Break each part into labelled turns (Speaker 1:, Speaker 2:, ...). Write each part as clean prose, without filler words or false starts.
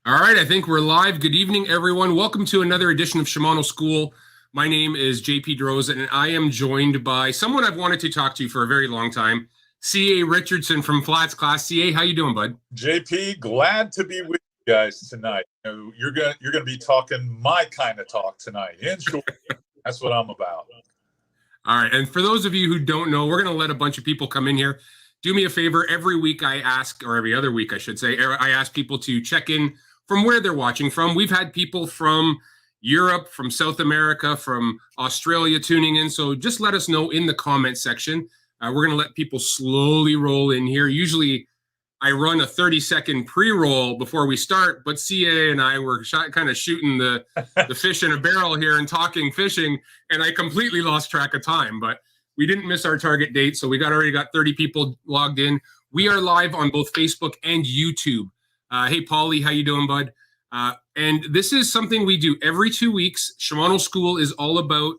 Speaker 1: All right, I think we're live. Good evening, everyone. Welcome to another edition of Shimano School. My name is JP Droza, and I am joined by someone I've wanted to talk to for a very long time, CA Richardson from Flats Class. CA, how you doing, bud?
Speaker 2: JP, glad to be with you guys tonight. You're gonna be talking my kind of talk tonight. In short, that's what I'm about.
Speaker 1: All right, and for those of you who don't know, we're going to let a bunch of people come in here. Do me a favor. Every week I ask, or every other week I should say, I ask people to check in from where they're watching from. We've had people from Europe, from South America, from Australia tuning in. So just let us know in the comment section. We're going to let people slowly roll in here. Usually I run a 30-second pre-roll before we start, but CA and I were kind of shooting the fish in a barrel here and talking fishing, and I completely lost track of time. But we didn't miss our target date, so we already got 30 people logged in. We are live on both Facebook and YouTube. Hey, Paulie, how you doing, bud? And this is something we do every 2 weeks. Shimano School is all about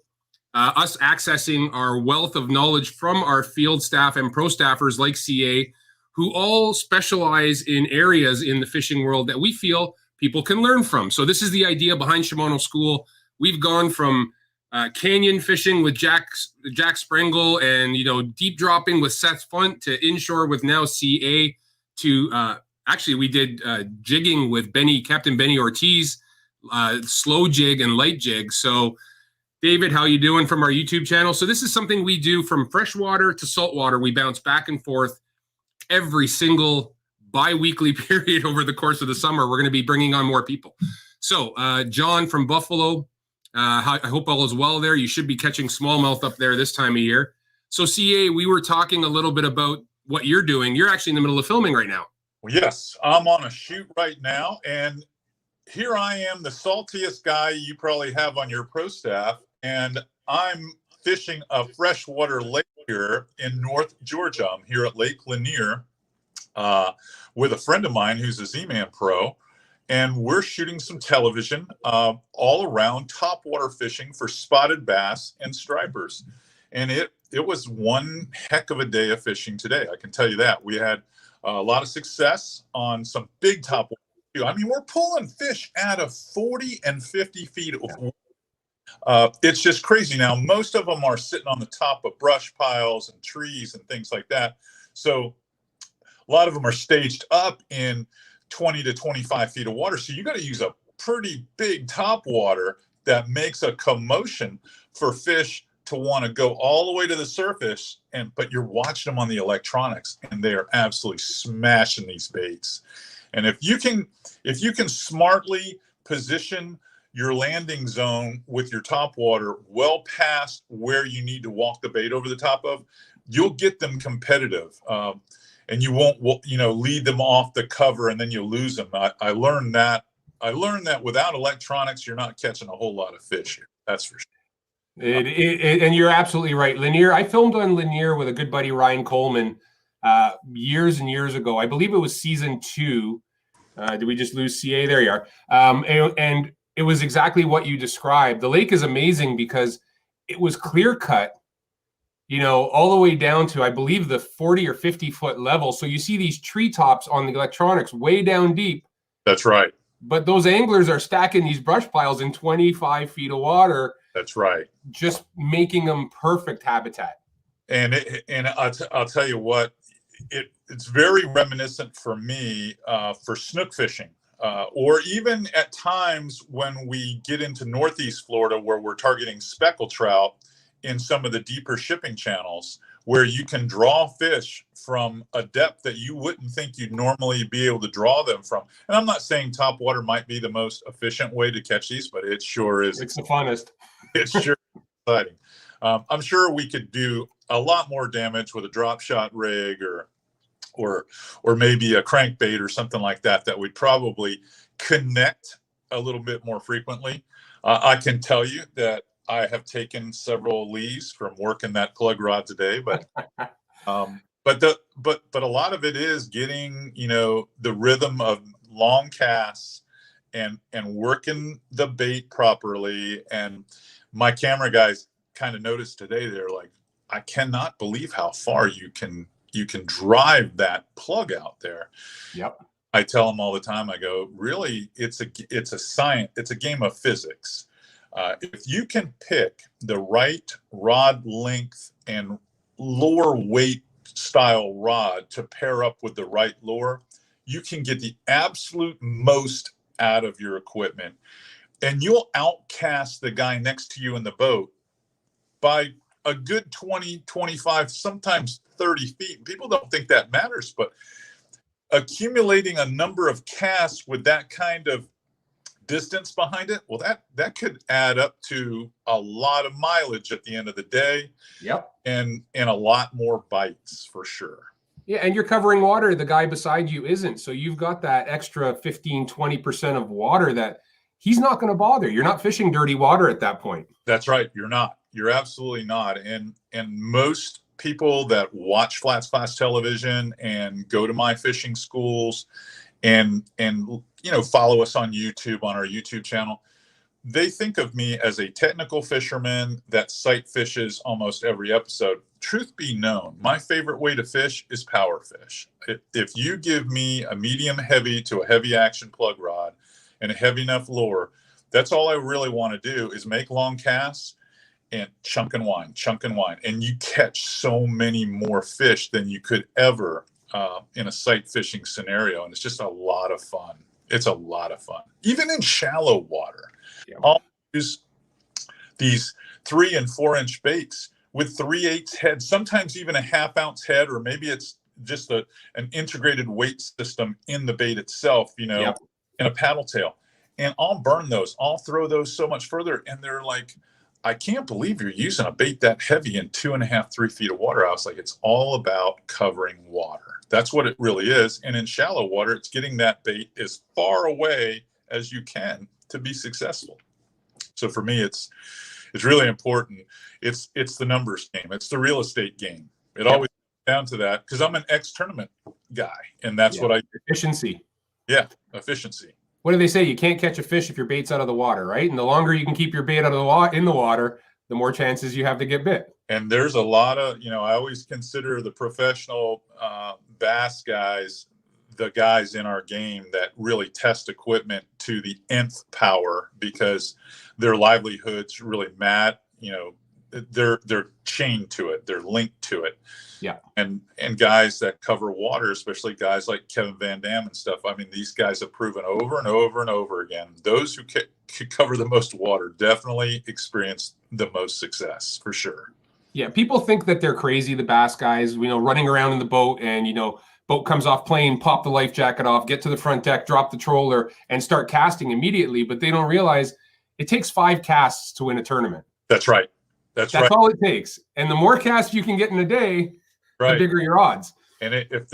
Speaker 1: us accessing our wealth of knowledge from our field staff and pro staffers like CA, who all specialize in areas in the fishing world that we feel people can learn from. So this is the idea behind Shimano School. We've gone from canyon fishing with Jack Sprengle and, deep dropping with Seth Funt to inshore with now CA to actually, we did jigging with Captain Benny Ortiz, slow jig and light jig. So, David, how you doing from our YouTube channel? So this is something we do from freshwater to saltwater. We bounce back and forth every single bi-weekly period over the course of the summer. We're going to be bringing on more people. So, John from Buffalo, I hope all is well there. You should be catching smallmouth up there this time of year. So, CA, we were talking a little bit about what you're doing. You're actually in the middle of filming right now.
Speaker 2: Well, yes, I'm on a shoot right now, and here I am, the saltiest guy you probably have on your pro staff, and I'm fishing a freshwater lake here in North Georgia. I'm here at Lake Lanier with a friend of mine who's a Z-Man pro, and we're shooting some television all around topwater fishing for spotted bass and stripers. And it was one heck of a day of fishing today, I can tell you that. We had a lot of success on some big top water. I mean, we're pulling fish out of 40 and 50 feet of water. It's just crazy. Now, most of them are sitting on the top of brush piles and trees and things like that. So a lot of them are staged up in 20 to 25 feet of water. So you got to use a pretty big top water that makes a commotion for fish to want to go all the way to the surface, but you're watching them on the electronics, and they are absolutely smashing these baits. And if you can smartly position your landing zone with your top water well past where you need to walk the bait over the top of, you'll get them competitive, and you won't lead them off the cover and then you lose them. I learned that without electronics, you're not catching a whole lot of fish here. That's for sure.
Speaker 1: And you're absolutely right. Lanier, I filmed on Lanier with a good buddy, Ryan Coleman, years and years ago. I believe it was season 2. Did we just lose CA? There you are. And it was exactly what you described. The lake is amazing because it was clear cut, all the way down to, I believe, the 40 or 50 foot level. So you see these treetops on the electronics way down deep.
Speaker 2: That's right.
Speaker 1: But those anglers are stacking these brush piles in 25 feet of water.
Speaker 2: That's right.
Speaker 1: Just making them perfect habitat.
Speaker 2: And I'll tell you what, it's very reminiscent for me for snook fishing, or even at times when we get into Northeast Florida where we're targeting speckled trout in some of the deeper shipping channels, where you can draw fish from a depth that you wouldn't think you'd normally be able to draw them from. And I'm not saying top water might be the most efficient way to catch these, but it sure is.
Speaker 1: It's the funnest.
Speaker 2: It's sure exciting. I'm sure we could do a lot more damage with a drop shot rig or maybe a crankbait or something like that would probably connect a little bit more frequently. I can tell you that I have taken several leaves from working that plug rod today, but a lot of it is getting the rhythm of long casts and working the bait properly. And my camera guys kind of noticed today, they're like, I cannot believe how far you can drive that plug out there.
Speaker 1: Yep.
Speaker 2: I tell them all the time, I go, really, it's a science, it's a game of physics. If you can pick the right rod length and lure weight style rod to pair up with the right lure, you can get the absolute most out of your equipment. And you'll outcast the guy next to you in the boat by a good 20, 25, sometimes 30 feet. People don't think that matters, but accumulating a number of casts with that kind of distance behind it, well, that could add up to a lot of mileage at the end of the day.
Speaker 1: Yep.
Speaker 2: And a lot more bites for sure.
Speaker 1: Yeah, and you're covering water the guy beside you isn't. So you've got that extra 15, 20% of water that he's not going to bother. You're not fishing dirty water at that point.
Speaker 2: That's right. You're not. You're absolutely not. And most people that watch Flats Class television and go to my fishing schools and follow us on YouTube, on our YouTube channel, they think of me as a technical fisherman that sight fishes almost every episode. Truth be known, my favorite way to fish is power fish. If you give me a medium heavy to a heavy action plug rod and a heavy enough lure, that's all I really want to do is make long casts and chunk and wind. And you catch so many more fish than you could ever in a sight fishing scenario. And it's just a lot of fun. It's a lot of fun. Even in shallow water. Yeah. I'll use these 3 and 4 inch baits with 3/8 head, sometimes even a 1/2 ounce head, or maybe it's just an integrated weight system in the bait itself, in a paddle tail. And I'll burn those. I'll throw those so much further. And they're like, I can't believe you're using a bait that heavy in 2.5, 3 feet of water. I was like, it's all about covering water. That's what it really is. And in shallow water, it's getting that bait as far away as you can to be successful. So for me, it's really important. It's the numbers game. It's the real estate game. It always comes down to that, because I'm an ex-tournament guy, and that's what I do.
Speaker 1: Efficiency.
Speaker 2: Yeah, efficiency.
Speaker 1: What do they say? You can't catch a fish if your bait's out of the water, right? And the longer you can keep your bait out of in the water, the more chances you have to get bit.
Speaker 2: And there's a lot of, I always consider the professional bass guys the guys in our game that really test equipment to the nth power, because their livelihoods really matter. They're chained to it. They're linked to it. Yeah. And guys that cover water, especially guys like Kevin Van Dam and stuff. I mean, these guys have proven over and over and over again, those who cover the most water definitely experience the most success, for sure.
Speaker 1: Yeah. People think that they're crazy, the bass guys, running around in the boat and, boat comes off plane, pop the life jacket off, get to the front deck, drop the troller, and start casting immediately. But they don't realize it takes 5 casts to win a tournament.
Speaker 2: That's right. That's right.
Speaker 1: all it takes. And the more casts you can get in a day, the bigger your odds.
Speaker 2: And if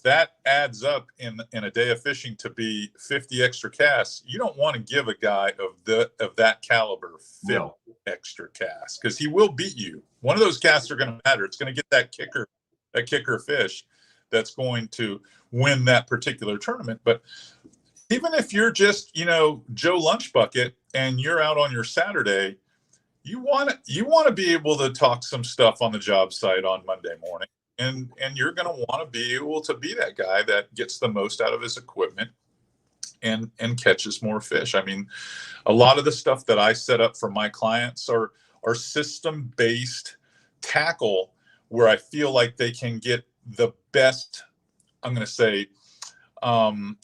Speaker 2: that adds up in a day of fishing to be 50 extra casts, you don't want to give a guy of that caliber 50 extra casts, because he will beat you. One of those casts are going to matter. It's going to get that kicker fish that's going to win that particular tournament. But even if you're just, Joe Lunch Bucket and you're out on your Saturday, you want to be able to talk some stuff on the job site on Monday morning, and you're going to want to be able to be that guy that gets the most out of his equipment and catches more fish. I mean, a lot of the stuff that I set up for my clients are system-based tackle, where I feel like they can get the best, I'm going to say,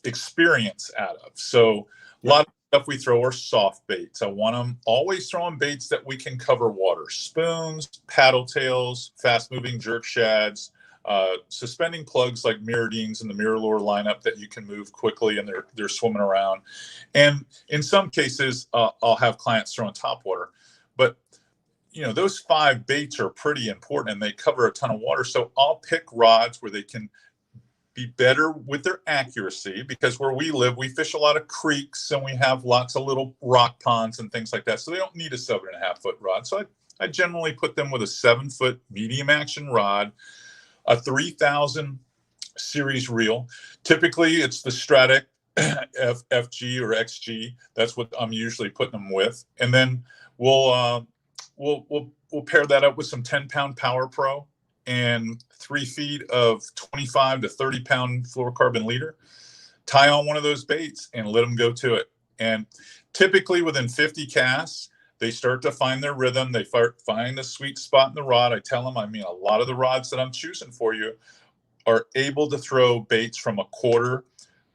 Speaker 2: experience out of. So a lot of stuff we throw are soft baits. I want them always throwing baits that we can cover water: spoons, paddle tails, fast moving jerk shads, suspending plugs like mirrodines in the mirror lure lineup that you can move quickly and they're swimming around. And in some cases, I'll have clients throwing topwater, but those 5 baits are pretty important and they cover a ton of water. So I'll pick rods where they can be better with their accuracy, because where we live, we fish a lot of creeks and we have lots of little rock ponds and things like that. So they don't need a 7.5 foot rod. So I generally put them with a 7 foot medium action rod, a 3000 series reel. Typically it's the Stratic FG or XG. That's what I'm usually putting them with. And then we'll pair that up with some 10-pound Power Pro and 3 feet of 25 to 30 pound fluorocarbon leader, tie on one of those baits and let them go to it. And typically within 50 casts, they start to find their rhythm. They find the sweet spot in the rod. I tell them, a lot of the rods that I'm choosing for you are able to throw baits from 1/4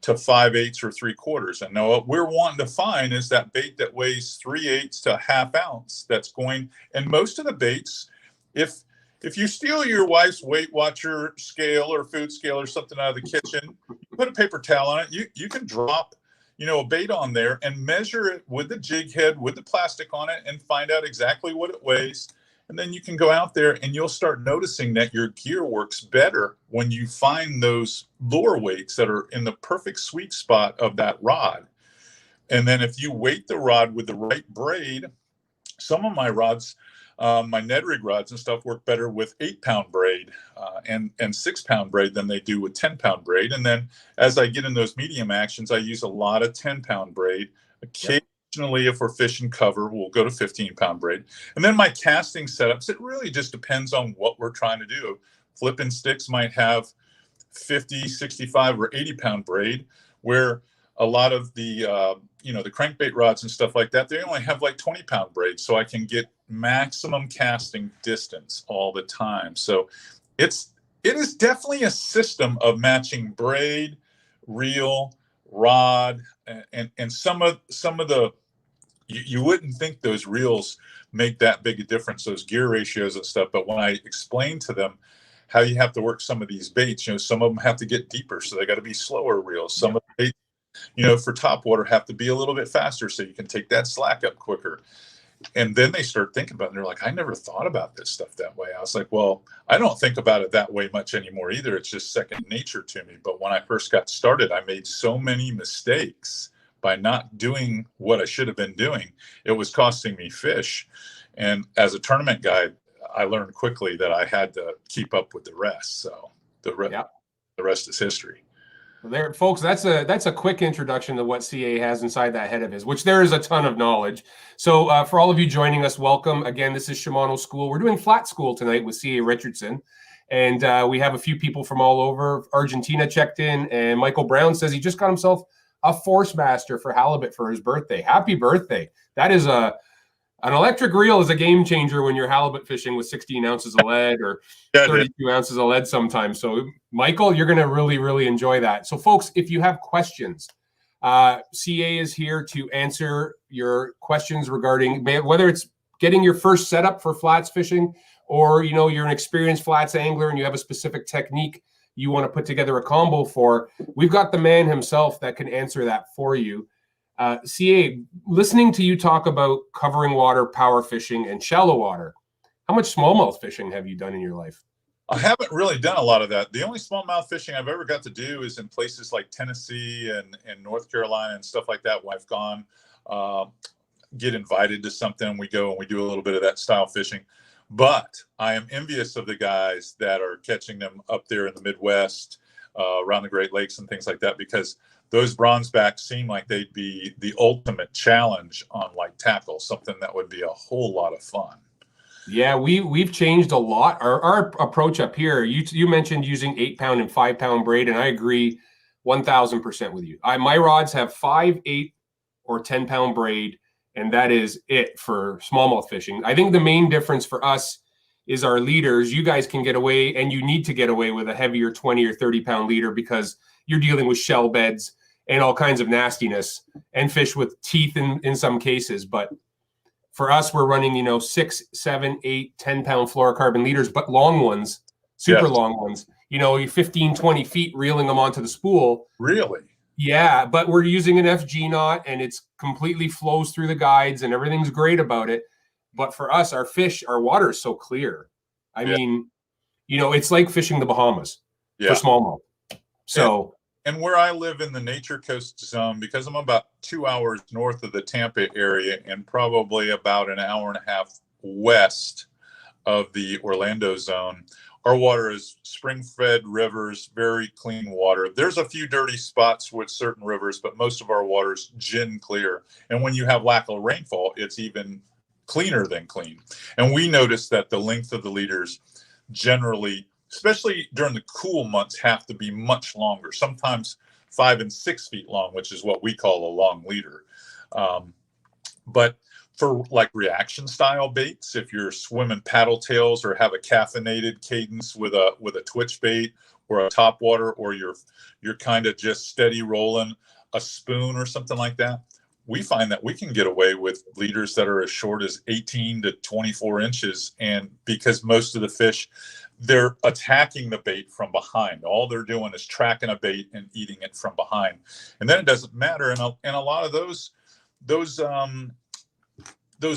Speaker 2: to 5/8 or 3/4. And now what we're wanting to find is that bait that weighs 3/8 to 1/2 ounce. That's going, and most of the baits, if you steal your wife's Weight Watcher scale or food scale or something out of the kitchen, put a paper towel on it. You can drop, a bait on there and measure it with the jig head, with the plastic on it, and find out exactly what it weighs. And then you can go out there and you'll start noticing that your gear works better when you find those lure weights that are in the perfect sweet spot of that rod. And then if you weight the rod with the right braid, some of my rods, my Ned rig rods and stuff, work better with 8-pound braid and 6-pound braid than they do with 10-pound braid. And then as I get in those medium actions, I use a lot of 10-pound braid. Occasionally, if we're fishing cover, we'll go to 15-pound braid. And then my casting setups, it really just depends on what we're trying to do. Flipping sticks might have 50, 65, or 80-pound braid, where a lot of the the crankbait rods and stuff like that, they only have like 20-pound braid, so I can get maximum casting distance all the time. So it is definitely a system of matching braid, reel, rod, and some of the you wouldn't think those reels make that big a difference, those gear ratios and stuff, but when I explain to them how you have to work some of these baits, some of them have to get deeper, so they got to be slower reels. Some of the baits, for topwater have to be a little bit faster so you can take that slack up quicker. And then they start thinking about it, and they're like, I never thought about this stuff that way. I was like, well, I don't think about it that way much anymore either. It's just second nature to me. But when I first got started, I made so many mistakes by not doing what I should have been doing. It was costing me fish. And as a tournament guide, I learned quickly that I had to keep up with the rest. So the rest is history.
Speaker 1: There, folks, that's a quick introduction to what CA has inside that head of his, which there is a ton of knowledge. So for all of you joining us, welcome. Again, this is Shimano School. We're doing flat school tonight with CA Richardson. And we have a few people from all over. Argentina checked in, and Michael Brown says he just got himself a Force Master for halibut for his birthday. Happy birthday. That is an electric reel is a game changer when you're halibut fishing with 16 ounces of lead or 32 ounces of lead sometimes. So, Michael, you're going to really, really enjoy that. So, folks, if you have questions, CA is here to answer your questions regarding whether it's getting your first setup for flats fishing, or, you're an experienced flats angler and you have a specific technique you want to put together a combo for. We've got the man himself that can answer that for you. CA, listening to you talk about covering water, power fishing, and shallow water, how much smallmouth fishing have you done in your life?
Speaker 2: I haven't really done a lot of that. The only smallmouth fishing I've ever got to do is in places like Tennessee and North Carolina and stuff like that, when I've gone, get invited to something, we go and we do a little bit of that style fishing. But I am envious of the guys that are catching them up there in the Midwest, around the Great Lakes and things like that, because those bronzebacks seem like they'd be the ultimate challenge on like tackle, something that would be a whole lot of fun.
Speaker 1: Yeah, we've changed a lot. Our approach up here, you mentioned using 8-pound and 5-pound braid, and I agree 1000% with you. My rods have 5, 8, or 10-pound braid, and that is it for smallmouth fishing. I think the main difference for us is our leaders. You guys can get away, and you need to get away with a heavier 20 or 30-pound leader because you're dealing with shell beds and all kinds of nastiness, and fish with teeth in some cases. But for us, we're running, 6, 7, 8, 10-pound fluorocarbon leaders, but long ones, super long ones, you're 15, 20 feet reeling them onto the spool.
Speaker 2: Really?
Speaker 1: Yeah, but we're using an FG knot, and it's completely flows through the guides, and everything's great about it. But for us, our water is so clear. I mean, it's like fishing the Bahamas for smallmouth. So.
Speaker 2: And where I live in the Nature Coast Zone, because I'm about 2 hours north of the Tampa area and probably about an hour and a half west of the Orlando zone, our water is spring-fed rivers, very clean water. There's a few dirty spots with certain rivers, but most of our water is gin clear. And when you have lack of rainfall, it's even cleaner than clean. And we noticed that the length of the leaders, generally, especially during the cool months, have to be much longer, sometimes 5 and 6 feet long, which is what we call a long leader. But for like reaction style baits, if you're swimming paddle tails or have a caffeinated cadence with a twitch bait or a topwater, or you're kind of just steady rolling a spoon or something like that, we find that we can get away with leaders that are as short as 18 to 24 inches. And because most of the fish, they're attacking the bait from behind. All they're doing is tracking a bait and eating it from behind. And then it doesn't matter. And a lot of those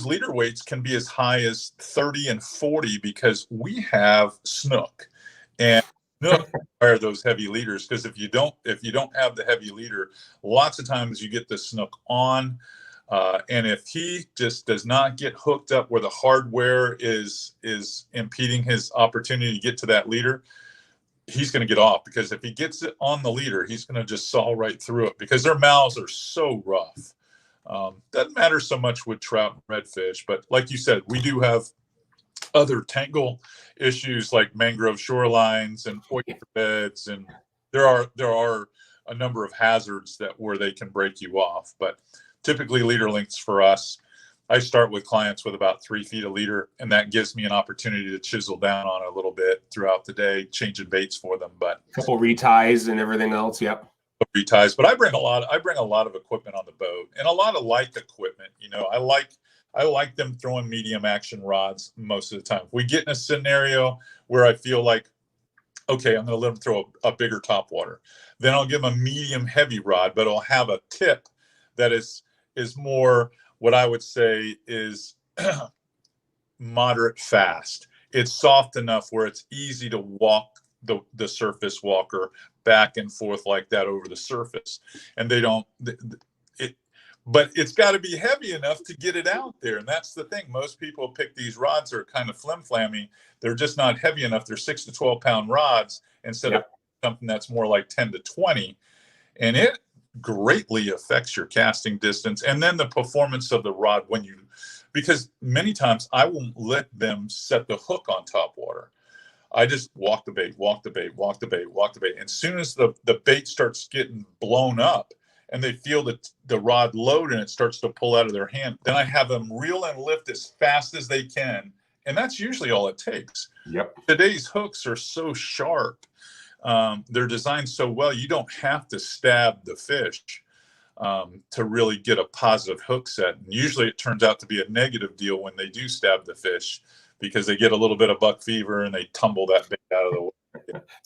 Speaker 2: leader weights can be as high as 30 and 40 because we have snook. And snook are those heavy leaders, because if you don't have the heavy leader, lots of times you get the snook on, and if he just does not get hooked up where the hardware is impeding his opportunity to get to that leader, he's going to get off, because if he gets it on the leader, he's going to just saw right through it, because their mouths are so rough. Doesn't matter so much with trout and redfish, but like you said, we do have other tangle issues like mangrove shorelines and oyster beds, and there are a number of hazards where they can break you off. But typically leader lengths for us, I start with clients with about 3 feet a leader, and that gives me an opportunity to chisel down on it a little bit throughout the day, changing baits for them. But
Speaker 1: a couple reties and everything else. Yep.
Speaker 2: Reties, but I bring a lot of equipment on the boat, and a lot of light equipment. I like them throwing medium action rods most of the time. If we get in a scenario where I feel like, okay, I'm going to let them throw a bigger topwater, then I'll give them a medium heavy rod, but I'll have a tip that is more what I would say is moderate fast. It's soft enough where it's easy to walk the surface walker back and forth like that over the surface, and but it's got to be heavy enough to get it out there. And that's the thing. Most people pick these rods that are kind of flim-flammy. They're just not heavy enough. They're 6 to 12 pound rods instead of something that's more like 10 to 20. And it greatly affects your casting distance. And then the performance of the rod because many times I won't let them set the hook on top water. I just walk the bait. And as soon as the bait starts getting blown up and they feel the rod load and it starts to pull out of their hand, then I have them reel and lift as fast as they can. And that's usually all it takes.
Speaker 1: Yep.
Speaker 2: Today's hooks are so sharp. They're designed so well, you don't have to stab the fish to really get a positive hook set. And usually it turns out to be a negative deal when they do stab the fish, because they get a little bit of buck fever and they tumble that bait out of the way.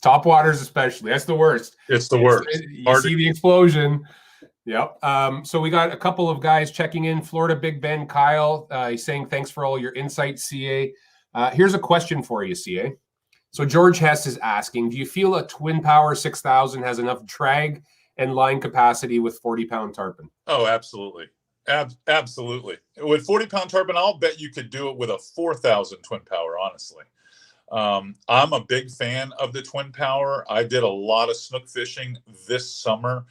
Speaker 1: Top waters especially. That's the worst.
Speaker 2: It's the worst.
Speaker 1: You see the explosion. Yep. So we got a couple of guys checking in. Florida Big Ben Kyle, he's saying thanks for all your insights, CA. Here's a question for you, CA. So George Hess is asking, do you feel a Twin Power 6000 has enough drag and line capacity with 40-pound tarpon? Oh,
Speaker 2: absolutely. Absolutely. With 40-pound tarpon, I'll bet you could do it with a 4,000 Twin Power, honestly. I'm a big fan of the Twin Power. I did a lot of snook fishing this summer,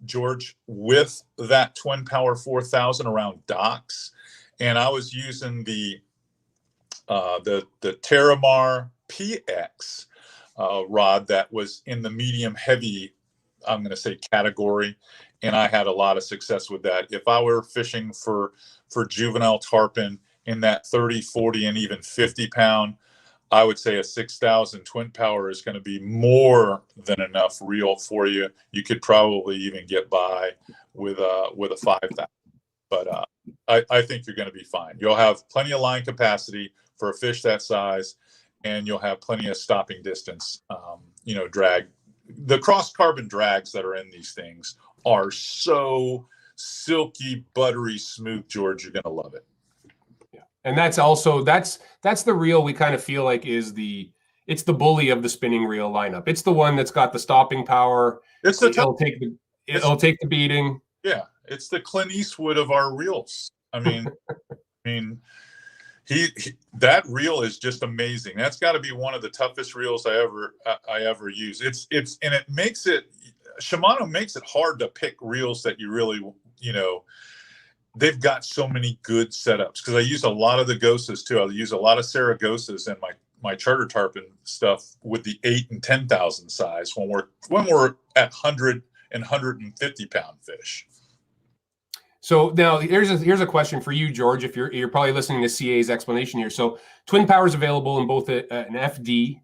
Speaker 2: George, with that Twin Power 4,000 around docks. And I was using the Terramar PX rod that was in the medium heavy, I'm going to say, category. And I had a lot of success with that. If I were fishing for juvenile tarpon in that 30, 40, and even 50 pound, I would say a 6,000 Twin Power is going to be more than enough reel for you. You could probably even get by with a 5,000. But I think you're going to be fine. You'll have plenty of line capacity for a fish that size, and you'll have plenty of stopping distance, drag. The cross carbon drags that are in these things are so silky, buttery smooth, George. You're going to love it.
Speaker 1: Yeah. And that's the reel we kind of feel like it's the bully of the spinning reel lineup. It's the one that's got the stopping power. It'll take the beating.
Speaker 2: Yeah. It's the Clint Eastwood of our reels. I mean, that reel is just amazing. That's got to be one of the toughest reels I ever use. Shimano makes it hard to pick reels that you really, they've got so many good setups, because I use a lot of the Gosas too. I use a lot of Saragosas in my charter tarpon stuff with the 8 and 10,000 size when we're at 100 and 150 pound fish.
Speaker 1: So now here's a question for you, George. If you're probably listening to CA's explanation here. So twin power is available in both an FD,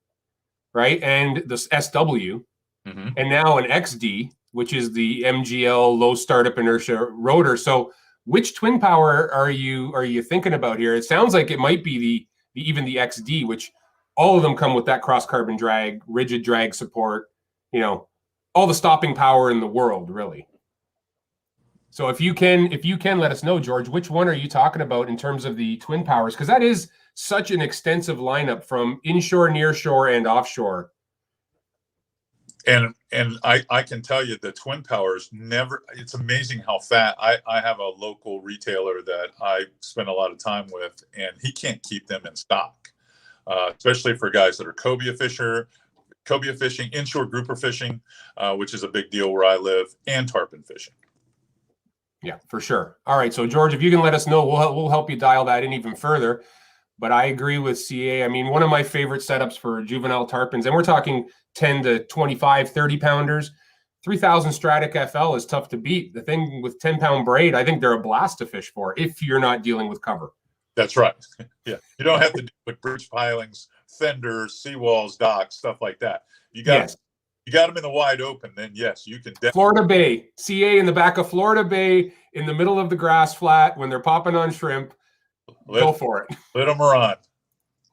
Speaker 1: right, and the SW, and now an XD, which is the MGL low startup inertia rotor. So which twin power are you thinking about here? It sounds like it might be even the XD, which all of them come with that cross carbon drag, rigid drag support, all the stopping power in the world, really. So if you can let us know, George, which one are you talking about in terms of the twin powers? Because that is such an extensive lineup from inshore, nearshore, and offshore.
Speaker 2: And I can tell you the twin powers it's amazing how fat. I have a local retailer that I spend a lot of time with, and he can't keep them in stock, especially for guys that are cobia fishing, inshore grouper fishing, which is a big deal where I live, and tarpon fishing.
Speaker 1: Yeah, for sure. All right. So George, if you can let us know, we'll help you dial that in even further. But I agree with CA. I mean, one of my favorite setups for juvenile tarpons, and we're talking 10 to 25, 30 pounders, 3000 Stratic FL is tough to beat. The thing with 10-pound braid, I think they're a blast to fish for if you're not dealing with cover.
Speaker 2: That's right. Yeah. You don't have to deal with bridge pilings, fenders, seawalls, docks, stuff like that. You got them in the wide open, then yes, you can definitely.
Speaker 1: Florida Bay, CA in the back of Florida Bay in the middle of the grass flat when they're popping on shrimp. Go for it.
Speaker 2: Let them run.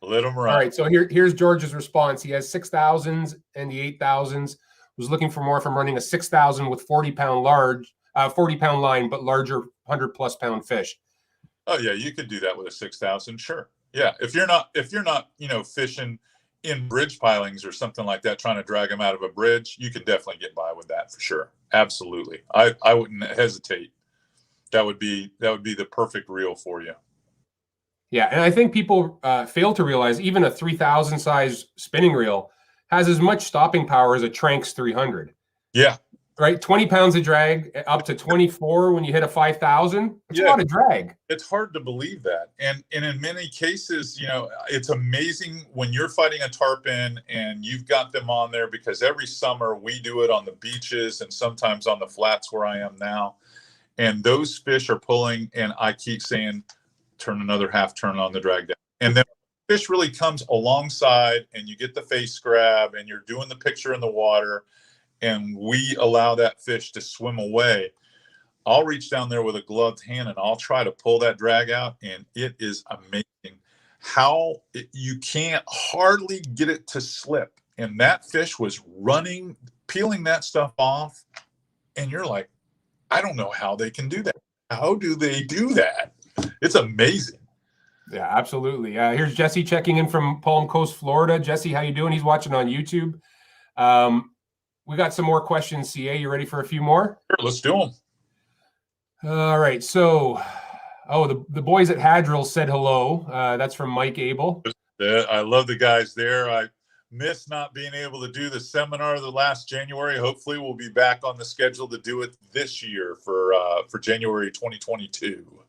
Speaker 2: Let them run.
Speaker 1: All right. So here's George's response. He has 6,000s and the 8,000s. Was looking for more from running a 6,000 with 40-pound line, but larger 100+ pound fish.
Speaker 2: Oh yeah, you could do that with a 6,000. Sure. Yeah. If you're not, fishing in bridge pilings or something like that, trying to drag them out of a bridge, you could definitely get by with that for sure. Absolutely. I wouldn't hesitate. That would be the perfect reel for you.
Speaker 1: Yeah, and I think people fail to realize even a 3,000 size spinning reel has as much stopping power as a Tranx 300.
Speaker 2: Yeah.
Speaker 1: Right? 20 pounds of drag up to 24 when you hit a 5,000. It's a lot of drag.
Speaker 2: It's hard to believe that. And in many cases, it's amazing when you're fighting a tarpon and you've got them on there, because every summer we do it on the beaches and sometimes on the flats where I am now. And those fish are pulling, and I keep saying, turn another half turn on the drag down. And then fish really comes alongside and you get the face grab and you're doing the picture in the water and we allow that fish to swim away. I'll reach down there with a gloved hand and I'll try to pull that drag out, and it is amazing how you can't hardly get it to slip. And that fish was running, peeling that stuff off, and you're like, I don't know how they can do that. How do they do that? It's amazing.
Speaker 1: Yeah, absolutely. Here's Jesse checking in from Palm Coast, Florida. Jesse, how you doing? He's watching on YouTube. We got some more questions, CA. You ready for a few more?
Speaker 2: Sure, let's do them.
Speaker 1: All right. So, the boys at Hadrill said hello. That's from Mike Abel.
Speaker 2: I love the guys there. I miss not being able to do the seminar the last January. Hopefully we'll be back on the schedule to do it this year for January 2022.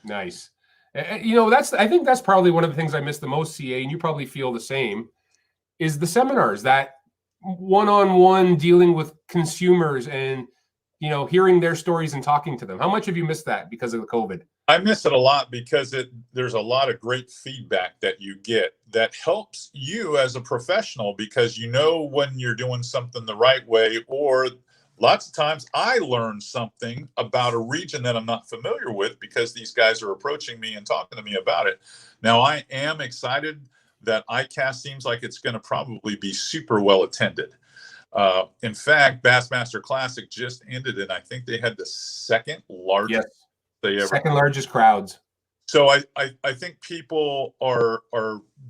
Speaker 1: Nice. I think that's probably one of the things I miss the most, CA, and you probably feel the same, is the seminars, that one-on-one dealing with consumers and, hearing their stories and talking to them. How much have you missed that because of the COVID?
Speaker 2: I miss it a lot because there's a lot of great feedback that you get that helps you as a professional, because when you're doing something the right way, or lots of times I learn something about a region that I'm not familiar with because these guys are approaching me and talking to me about it. Now, I am excited that ICAST seems like it's going to probably be super well attended. In fact, Bassmaster Classic just ended, and I think they had the second largest
Speaker 1: second largest crowds.
Speaker 2: So I think people are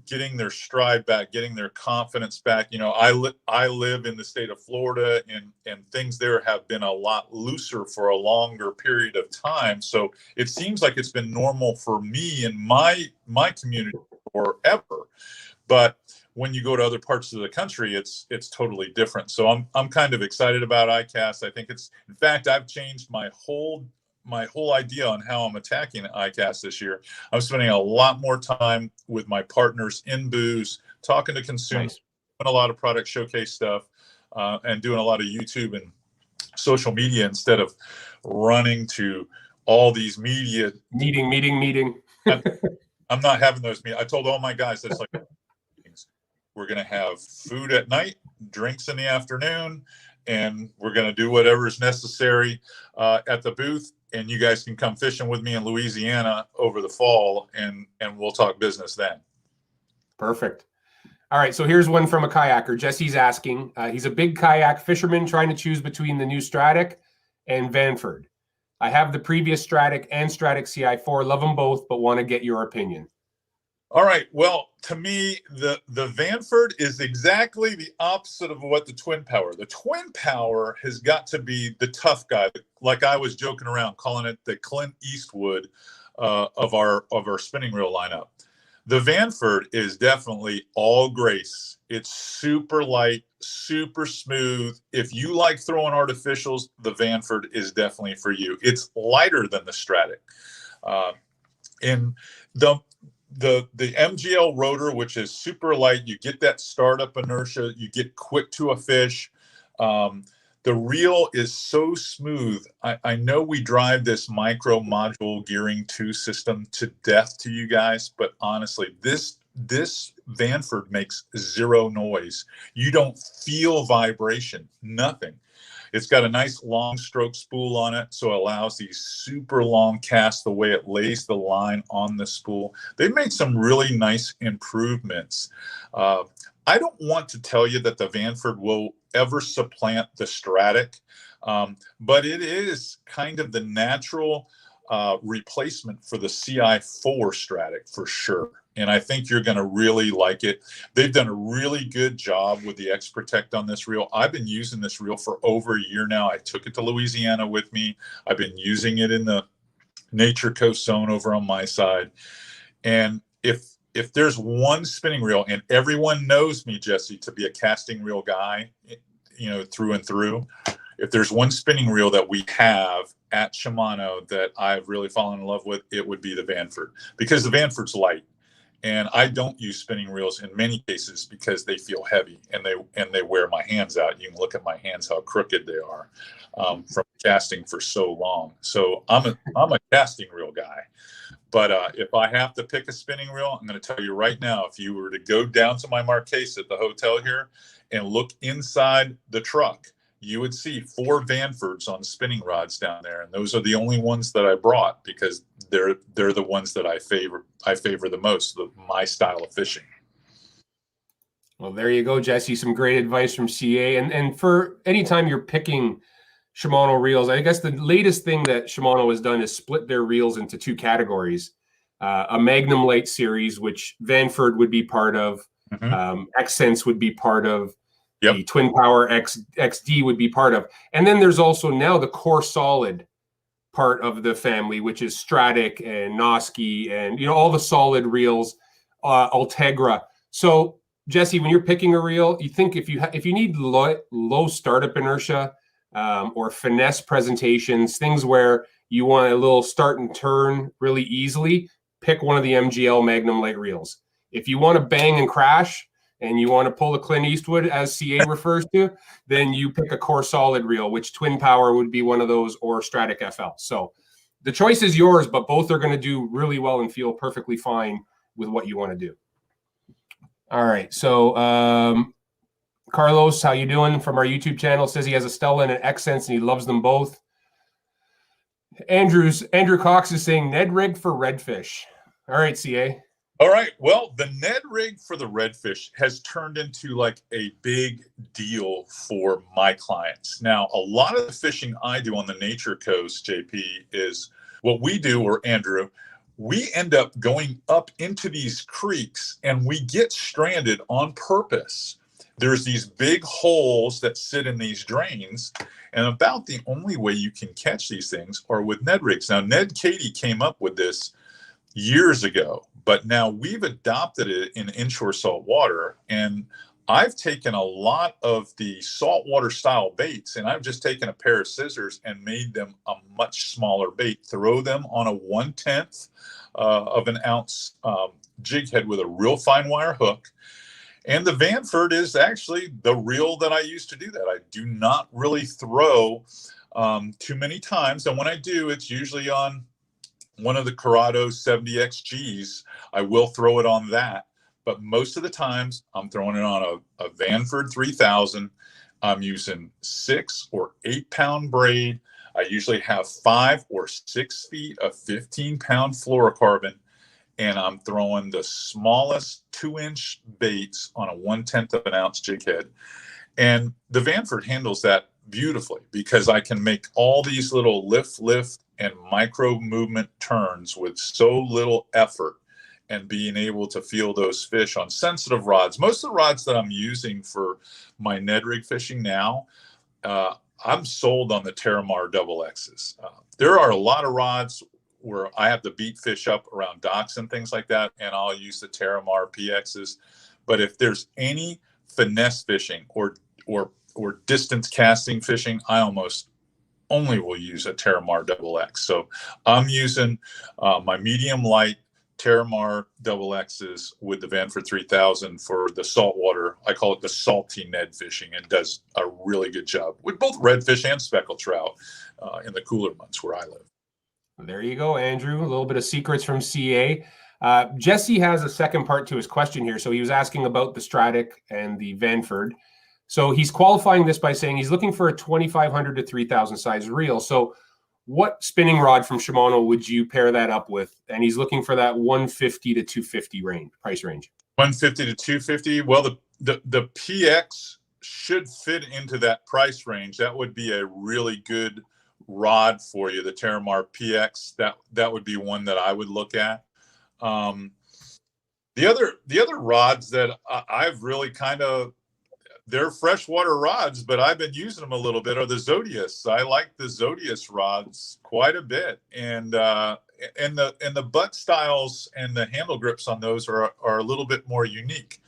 Speaker 2: getting their stride back, getting their confidence back. I live in the state of Florida, and things there have been a lot looser for a longer period of time. So it seems like it's been normal for me in my community forever. But when you go to other parts of the country, it's totally different. So I'm kind of excited about ICAST. I think in fact, I've changed my whole idea on how I'm attacking ICAST this year. I'm spending a lot more time with my partners in booze, talking to consumers,
Speaker 1: Nice.
Speaker 2: doing a lot of product showcase stuff, and doing a lot of YouTube and social media instead of running to all these media.
Speaker 1: Meeting.
Speaker 2: I'm not having those meetings. I told all my guys that's like, we're going to have food at night, drinks in the afternoon, and we're going to do whatever is necessary at the booth. And you guys can come fishing with me in Louisiana over the fall, and we'll talk business then.
Speaker 1: Perfect. All right, so here's one from a kayaker. Jesse's asking. He's a big kayak fisherman trying to choose between the new Stratic and Vanford. I have the previous Stratic and Stratic CI4. Love them both, but want to get your opinion.
Speaker 2: All right. Well, to me, the Vanford is exactly the opposite of what the Twin Power. The Twin Power has got to be the tough guy. Like I was joking around, calling it the Clint Eastwood of our spinning reel lineup. The Vanford is definitely all grace. It's super light, super smooth. If you like throwing artificials, the Vanford is definitely for you. It's lighter than the Stratic. And the MGL rotor, which is super light, you get that startup inertia, you get quick to a fish. The reel is so smooth. I know we drive this micro module gearing 2 system to death to you guys, but honestly, this Vanford makes zero noise. You don't feel vibration, nothing. It's got a nice long stroke spool on it, so it allows these super long casts the way it lays the line on the spool. They've made some really nice improvements. I don't want to tell you that the Vanford will ever supplant the Stratic, but it is kind of the natural replacement for the CI4 Stratic for sure. And I think you're going to really like it. They've done a really good job with the X-Protect on this reel. I've been using this reel for over a year now. I took it to Louisiana with me. I've been using it in the Nature Coast zone over on my side. And if there's one spinning reel, and everyone knows me, Jesse, to be a casting reel guy, you know, through and through. If there's one spinning reel that we have at Shimano that I've really fallen in love with, it would be the Vanford, because the Vanford's light. And I don't use spinning reels in many cases because they feel heavy and they wear my hands out. You can look at my hands, how crooked they are from casting for so long. So I'm a casting reel guy. But if I have to pick a spinning reel, I'm going to tell you right now, if you were to go down to my Marquese at the hotel here and look inside the truck, you would see 4 Vanfords on spinning rods down there. And those are the only ones that I brought because they're the ones that I favor the most, my style of fishing.
Speaker 1: Well, there you go, Jesse. Some great advice from CA. And for any time you're picking Shimano reels, I guess the latest thing that Shimano has done is split their reels into 2 categories. A Magnum Light series, which Vanford would be part of, X-Sense would be part of, the Twin Power XD would be part of. And then there's also now the Core Solid part of the family, which is Stratic and Noski and, you know, all the solid reels, Ultegra. So, Jesse, when you're picking a reel, you think if you need low startup inertia or finesse presentations, things where you want a little start and turn really easily, pick one of the MGL Magnum Light reels. If you want to bang and crash, and you want to pull a Clint Eastwood, as CA refers to, then you pick a Core Solid reel, which Twin Power would be one of those, or Stratic FL. So the choice is yours, but both are going to do really well and feel perfectly fine with what you want to do. All right. So Carlos, how you doing? From our YouTube channel, says he has a Stella and an X-Sense, and he loves them both. Andrew Cox is saying Ned rig for redfish. All right, CA.
Speaker 2: All right. Well, the Ned rig for the redfish has turned into like a big deal for my clients. Now, a lot of the fishing I do on the Nature Coast, JP, is what we do, or Andrew, we end up going up into these creeks and we get stranded on purpose. There's these big holes that sit in these drains, and about the only way you can catch these things are with Ned rigs. Now, Ned Katie came up with this years ago, but now we've adopted it in inshore saltwater, and I've taken a lot of the saltwater style baits, and I've just taken a pair of scissors and made them a much smaller bait, throw them on a 1/10 of an ounce jig head with a real fine wire hook, And the Vanford is actually the reel that I use to do that. I do not really throw too many times. And when I do, it's usually on one of the Corrado 70XGs. I will throw it on that. But most of the times I'm throwing it on a Vanford 3000. I'm using 6 or 8 pound braid. I usually have 5 or 6 feet of 15-pound fluorocarbon, and I'm throwing the smallest 2-inch baits on a 1/10 of an ounce jig head. And the Vanford handles that beautifully because I can make all these little lift, and micro movement turns with so little effort, and being able to feel those fish on sensitive rods. Most of the rods that I'm using for my Ned rig fishing now, I'm sold on the Terramar double X's. There are a lot of rods where I have to beat fish up around docks and things like that, and I'll use the Terramar PXs. But if there's any finesse fishing or distance casting fishing, I almost only will use a Terramar double X. So I'm using my medium light Terramar double X's with the Vanford 3000 for the saltwater. I call it the salty Ned fishing, and does a really good job with both redfish and speckled trout in the cooler months where I live.
Speaker 1: There you go, Andrew. A little bit of secrets from CA. Jesse has a second part to his question here. So he was asking about the Stratic and the Vanford. So he's qualifying this by saying he's looking for a 2,500 to 3,000 size reel. So what spinning rod from Shimano would you pair that up with? And he's looking for that 150 to 250 price range.
Speaker 2: 150 to 250. Well, the PX should fit into that price range. That would be a really good rod for you. The Terramar PX, that would be one that I would look at. The other rods that I've really kind of, they're freshwater rods, but I've been using them a little bit, are the Zodius. I like the Zodius rods quite a bit. And the butt styles and the handle grips on those are a little bit more unique.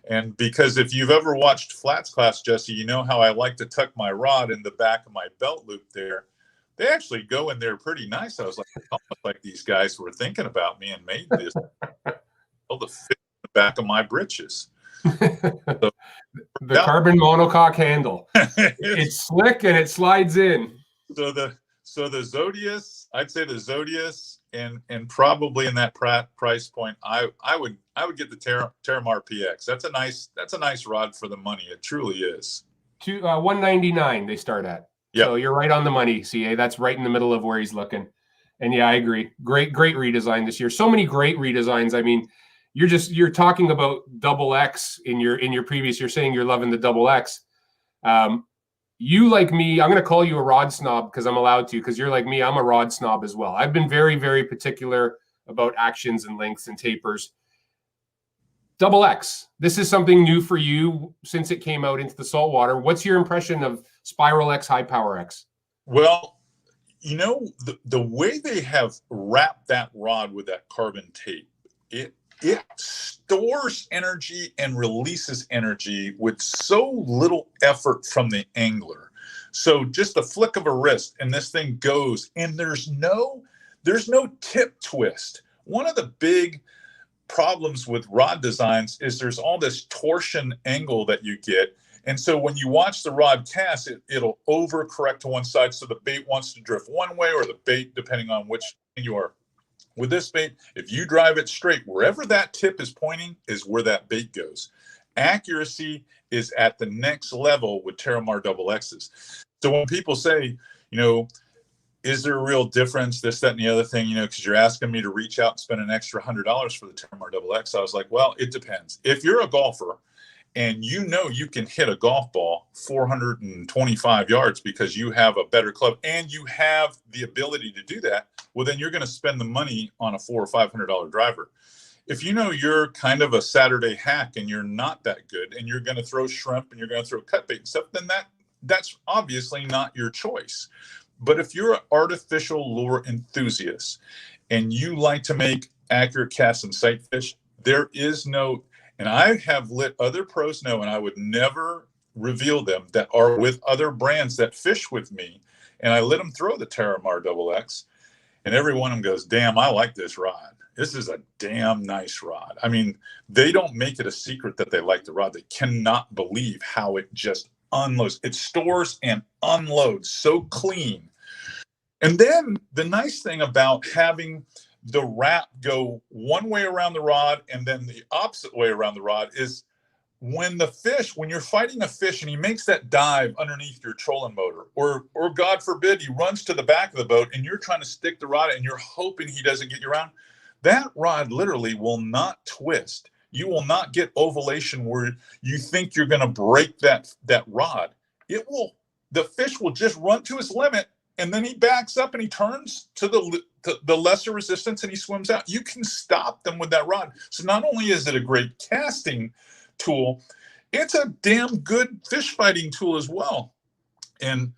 Speaker 2: And because if you've ever watched Flats Class, Jesse, you know how I like to tuck my rod in the back of my belt loop there. They actually go in there pretty nice. I was like, almost like these guys were thinking about me and made this to fit in the back of my britches. So,
Speaker 1: the carbon monocoque handle. It's slick and it slides in.
Speaker 2: So the Zodius, I'd say the Zodius, and probably in that price point, I would get the Terramar PX. That's a nice rod for the money. It truly is.
Speaker 1: $199 they start at. Yep. So you're right on the money, CA. That's right in the middle of where he's looking. And yeah, I agree. Great redesign this year. So many great redesigns. I mean, you're talking about double X in your previous. You're saying you're loving the double X. You, like me, I'm going to call you a rod snob because I'm allowed to, because you're like me. I'm a rod snob as well. I've been very, very particular about actions and lengths and tapers. Double X. This is something new for you since it came out into the saltwater. What's your impression of Spiral X, High Power X?
Speaker 2: Well, you know, the way they have wrapped that rod with that carbon tape, it stores energy and releases energy with so little effort from the angler. So just a flick of a wrist and this thing goes, and there's no tip twist. One of the big problems with rod designs is there's all this torsion angle that you get. And so when you watch the rod cast, it'll overcorrect to one side. So the bait wants to drift one way, or the bait, depending on which you are. With this bait, if you drive it straight, wherever that tip is pointing is where that bait goes. Accuracy is at the next level with Terramar double X's. So when people say, you know, is there a real difference, this, that, and the other thing, you know, because you're asking me to reach out and spend an extra $100 for the Terramar double X, I was like, well, it depends. If you're a golfer and you know you can hit a golf ball 425 yards because you have a better club and you have the ability to do that, well, then you're going to spend the money on a $400 or $500 driver. If you know you're kind of a Saturday hack and you're not that good and you're going to throw shrimp and you're going to throw cut bait and stuff, then that's obviously not your choice. But if you're an artificial lure enthusiast and you like to make accurate casts and sight fish, there is no, and I have let other pros know, and I would never reveal them, that are with other brands that fish with me, and I let them throw the Terramar double X, and every one of them goes, damn, I like this rod. this is a damn nice rod. I mean, they don't make it a secret that they like the rod. They cannot believe how it just unloads. It stores and unloads so clean. And then the nice thing about having the wrap go one way around the rod and then the opposite way around the rod is when you're fighting a fish and he makes that dive underneath your trolling motor, or God forbid, he runs to the back of the boat and you're trying to stick the rod and you're hoping he doesn't get you around, that rod literally will not twist. You will not get ovulation where you think you're going to break that rod. The fish will just run to his limit, and then he backs up and he turns to the lesser resistance and he swims out. You can stop them with that rod. So not only is it a great casting tool, it's a damn good fish fighting tool as well. And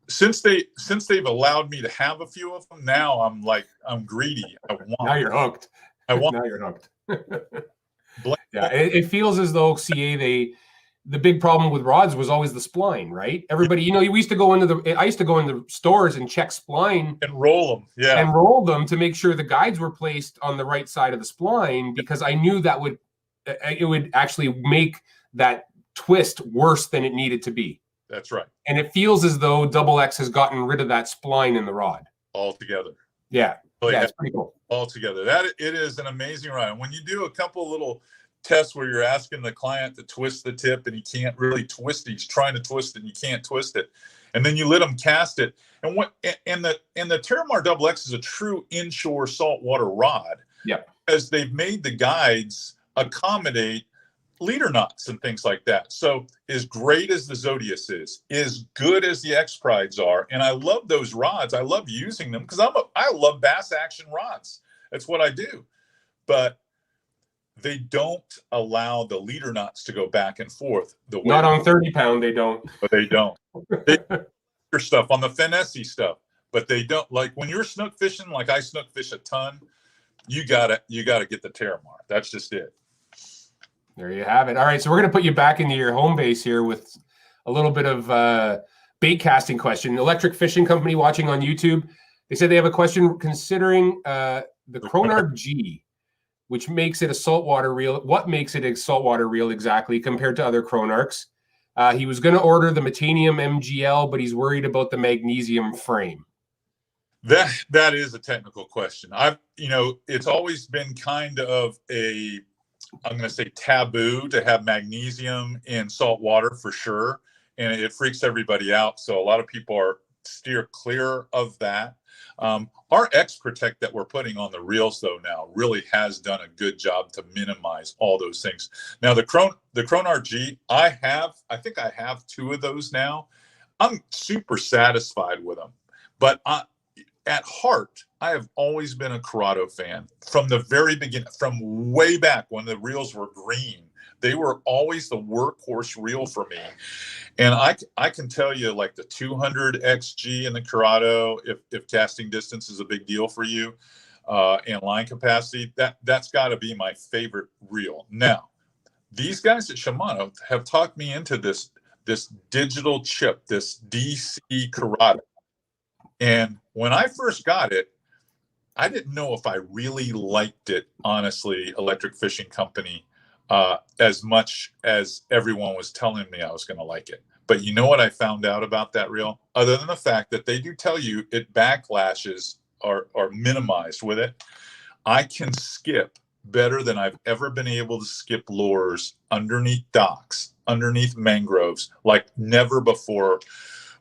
Speaker 2: since they've allowed me to have a few of them, now I'm greedy.
Speaker 1: Now you're hooked. Now you're hooked. Yeah, it feels as though CA, the big problem with rods was always the spline, right? Everybody, we used to go I used to go into stores and check spline
Speaker 2: and roll them, yeah,
Speaker 1: and roll them to make sure the guides were placed on the right side of the spline, because I knew that it would actually make that twist worse than it needed to be.
Speaker 2: That's right.
Speaker 1: And it feels as though Double X has gotten rid of that spline in the rod
Speaker 2: altogether.
Speaker 1: Yeah, it's pretty cool.
Speaker 2: Altogether, it is an amazing rod. And when you do a couple little tests where you're asking the client to twist the tip and he can't really twist it, he's trying to twist it and you can't twist it, and then you let him cast it, and the Terramar Double X is a true inshore saltwater rod.
Speaker 1: Yeah,
Speaker 2: as they've made the guides accommodate leader knots and things like that. So as great as the Zodius is, as good as the X Prides are, and I love those rods. I love using them because I love bass action rods. That's what I do. But they don't allow the leader knots to go back and forth.
Speaker 1: Not on 30-pound, they don't.
Speaker 2: But they don't. They do stuff on the finesse stuff, but they don't. Like when you're snook fishing, like I snook fish a ton, you gotta get the Terramar. That's just it.
Speaker 1: There you have it. All right, so we're going to put you back into your home base here with a little bit of bait casting question. Electric Fishing Company watching on YouTube. They said they have a question considering the Chronarch G, which makes it a saltwater reel. What makes it a saltwater reel exactly compared to other Chronarchs? He was going to order the Metanium MGL, but he's worried about the magnesium frame.
Speaker 2: That is a technical question. It's always been kind of I'm going to say taboo to have magnesium in salt water for sure. And it freaks everybody out. So a lot of people steer clear of that. Our X Protect that we're putting on the reels though now really has done a good job to minimize all those things. Now the Chronarch G, I think I have 2 of those now. I'm super satisfied with them, but at heart, I have always been a Corrado fan from the very beginning, from way back when the reels were green. They were always the workhorse reel for me. And I can tell you, like the 200 XG in the Corrado, if casting distance is a big deal for you, and line capacity, that's got to be my favorite reel. Now, these guys at Shimano have talked me into this digital chip, this DC Corrado. And when I first got it, I didn't know if I really liked it, honestly, Electric Fishing Company, as much as everyone was telling me I was going to like it. But you know what I found out about that reel? Other than the fact that they do tell you it backlashes are minimized with it, I can skip better than I've ever been able to skip lures underneath docks, underneath mangroves, like never before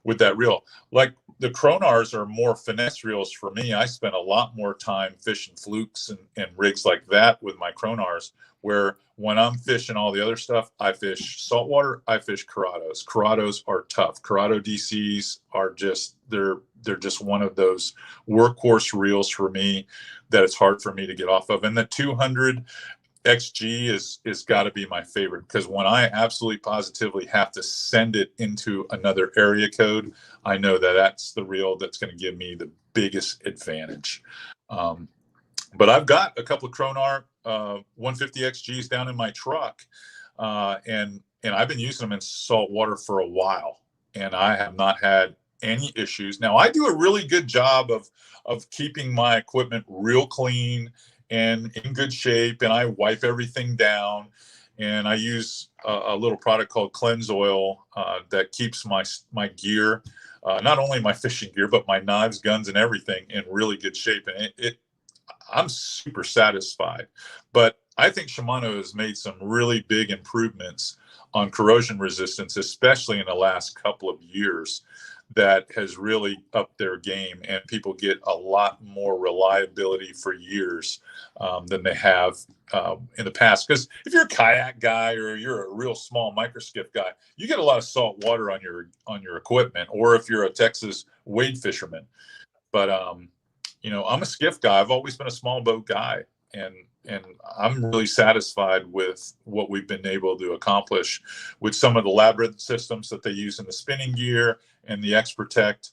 Speaker 2: with that reel. Like the Chronars are more finesse reels for me. I spent a lot more time fishing flukes and rigs like that with my Chronars, where when I'm fishing all the other stuff, I fish saltwater, I fish Corrados. Corrados are tough. Corrado DCs are just, they're just one of those workhorse reels for me that it's hard for me to get off of. And the 200 XG is got to be my favorite, because when I absolutely positively have to send it into another area code, I know that that's the reel that's going to give me the biggest advantage. But I've got a couple of Chronar 150 XGs down in my truck, and I've been using them in salt water for a while, and I have not had any issues. Now I do a really good job of keeping my equipment real clean and in good shape, and I wipe everything down, and I use a little product called Cleanse Oil that keeps my gear, not only my fishing gear, but my knives, guns, and everything in really good shape. And I'm super satisfied. But I think Shimano has made some really big improvements on corrosion resistance, especially in the last couple of years, that has really upped their game, and people get a lot more reliability for years than they have in the past. Because if you're a kayak guy or you're a real small microskiff guy, you get a lot of salt water on your equipment, or if you're a Texas wade fisherman. But I'm a skiff guy. I've always been a small boat guy, and I'm really satisfied with what we've been able to accomplish with some of the labyrinth systems that they use in the spinning gear and the X-Protect,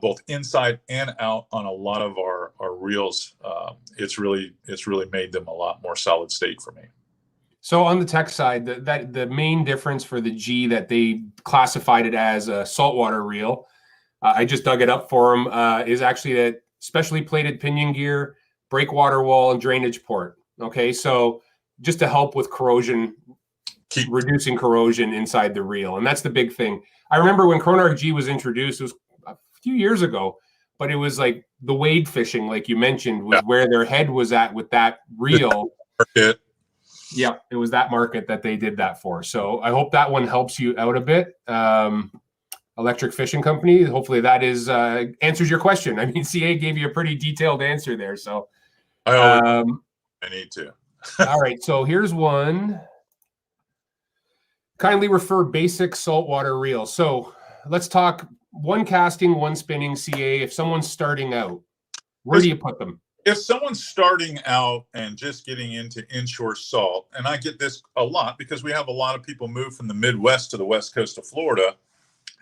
Speaker 2: both inside and out on a lot of our reels. It's really made them a lot more solid state for me.
Speaker 1: So on the tech side, the main difference for the G that they classified it as a saltwater reel, I just dug it up for them, is actually a specially plated pinion gear, breakwater wall, and drainage port. Okay, so just to help with corrosion, reducing corrosion inside the reel. And that's the big thing. I remember when Chronarch G was introduced, it was a few years ago, but it was like the wade fishing, like you mentioned, was where their head was at with that reel. Yeah, it was that market that they did that for. So I hope that one helps you out a bit. Electric Fishing Company. Hopefully that is answers your question. I mean, CA gave you a pretty detailed answer there. So
Speaker 2: I need to.
Speaker 1: All right. So here's one. Kindly refer basic saltwater reel. So let's talk one casting, one spinning, CA. If someone's starting out, where do you put them?
Speaker 2: If someone's starting out and just getting into inshore salt, and I get this a lot because we have a lot of people move from the Midwest to the West Coast of Florida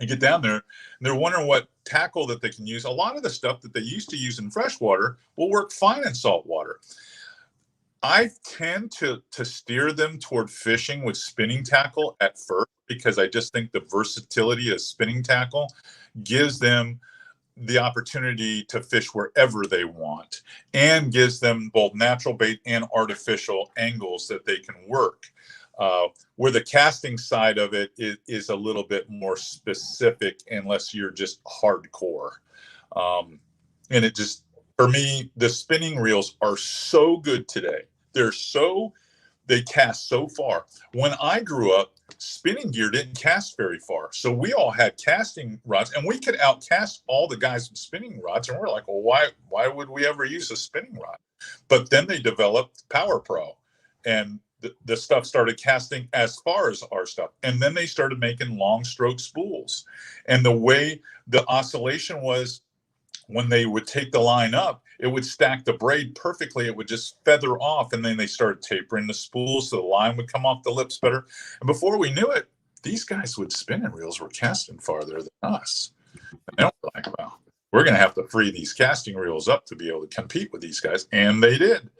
Speaker 2: and get down there, and they're wondering what tackle that they can use. A lot of the stuff that they used to use in freshwater will work fine in saltwater. I tend to steer them toward fishing with spinning tackle at first, because I just think the versatility of spinning tackle gives them the opportunity to fish wherever they want, and gives them both natural bait and artificial angles that they can work. Where the casting side of it is a little bit more specific, unless you're just hardcore. And it just, for me, the spinning reels are so good today. They cast so far. When I grew up, spinning gear didn't cast very far. So we all had casting rods, and we could outcast all the guys with spinning rods. And we're like, well, why would we ever use a spinning rod? But then they developed Power Pro, and the stuff started casting as far as our stuff. And then they started making long stroke spools. And the way the oscillation was, when they would take the line up, it would stack the braid perfectly. It would just feather off. And then they started tapering the spools so the line would come off the lips better. And before we knew it, these guys with spinning reels were casting farther than us. And we're like, well, we're going to have to free these casting reels up to be able to compete with these guys. And they did.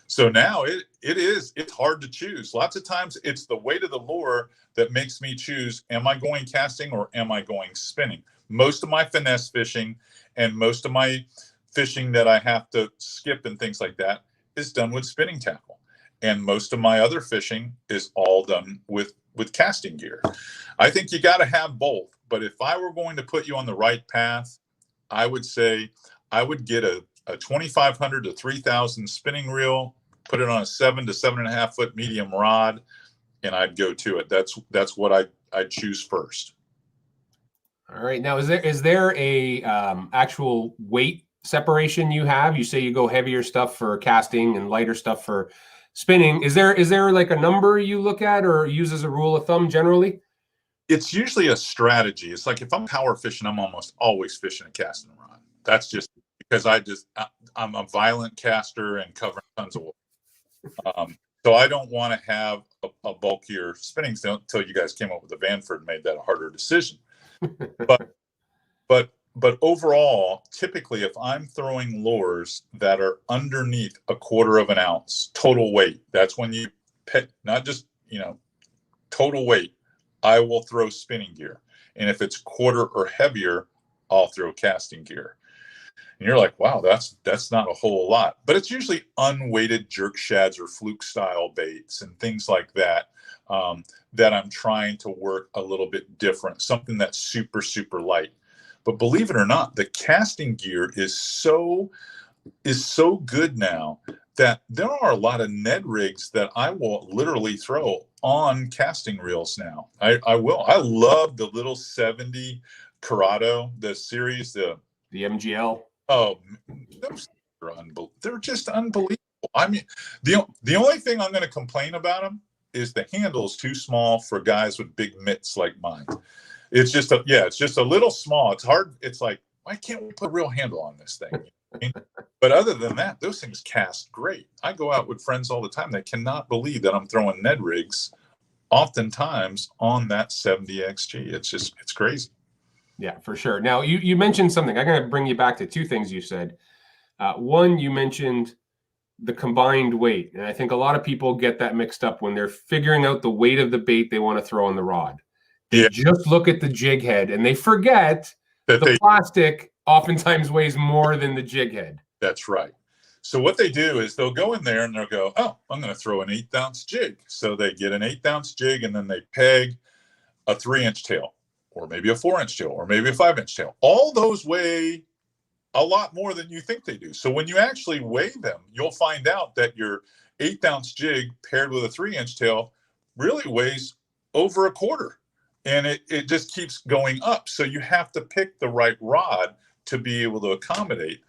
Speaker 2: So now it's hard to choose. Lots of times it's the weight of the lure that makes me choose, am I going casting or am I going spinning? Most of my finesse fishing and most of my fishing that I have to skip and things like that is done with spinning tackle. And most of my other fishing is all done with casting gear. I think you got to have both. But if I were going to put you on the right path, I would say I would get a 2,500 to 3,000 spinning reel, put it on a 7 to 7.5 foot medium rod, and I'd go to it. That's what I'd choose first.
Speaker 1: All right. Now, is there a actual weight separation you have? You say you go heavier stuff for casting and lighter stuff for spinning. Is there like a number you look at or use as a rule of thumb generally?
Speaker 2: It's usually a strategy. It's like if I'm power fishing, I'm almost always fishing a casting rod. That's just because I'm a violent caster and covering tons of water. So I don't want to have a bulkier spinning until you guys came up with the Vanford and made that a harder decision. But overall, typically, if I'm throwing lures that are underneath 1/4 ounce total weight, that's when you pick, not just, total weight, I will throw spinning gear. And if it's 1/4 or heavier, I'll throw casting gear. And you're like, wow, that's not a whole lot. But it's usually unweighted jerk shads or fluke style baits and things like that, that I'm trying to work a little bit different, something that's super, super light. But believe it or not, the casting gear is so good now that there are a lot of Ned rigs that I will literally throw on casting reels now. I will. I love the little 70 Corrado, the series, the
Speaker 1: MGL.
Speaker 2: Oh, those are they're just unbelievable. I mean, the only thing I'm going to complain about them is the handle is too small for guys with big mitts like mine. It's just it's just a little small. It's hard. It's like, why can't we put a real handle on this thing? But other than that, those things cast great. I go out with friends all the time. They cannot believe that I'm throwing Ned rigs oftentimes on that 70XG. It's crazy.
Speaker 1: Yeah, for sure. Now, you mentioned something. I'm going to bring you back to two things you said. One, you mentioned the combined weight. And I think a lot of people get that mixed up when they're figuring out the weight of the bait they want to throw on the rod. They just look at the jig head and they forget that the plastic oftentimes weighs more than the jig head.
Speaker 2: That's right. So what they do is they'll go in there and they'll go, oh, I'm going to throw an 1/8 jig. So they get an 1/8 jig and then they peg a 3-inch tail, or maybe a 4-inch tail, or maybe a 5-inch tail. All those weigh a lot more than you think they do. So when you actually weigh them, you'll find out that your 1/8 jig paired with a 3-inch tail really weighs over a quarter. And it just keeps going up. So you have to pick the right rod to be able to accommodate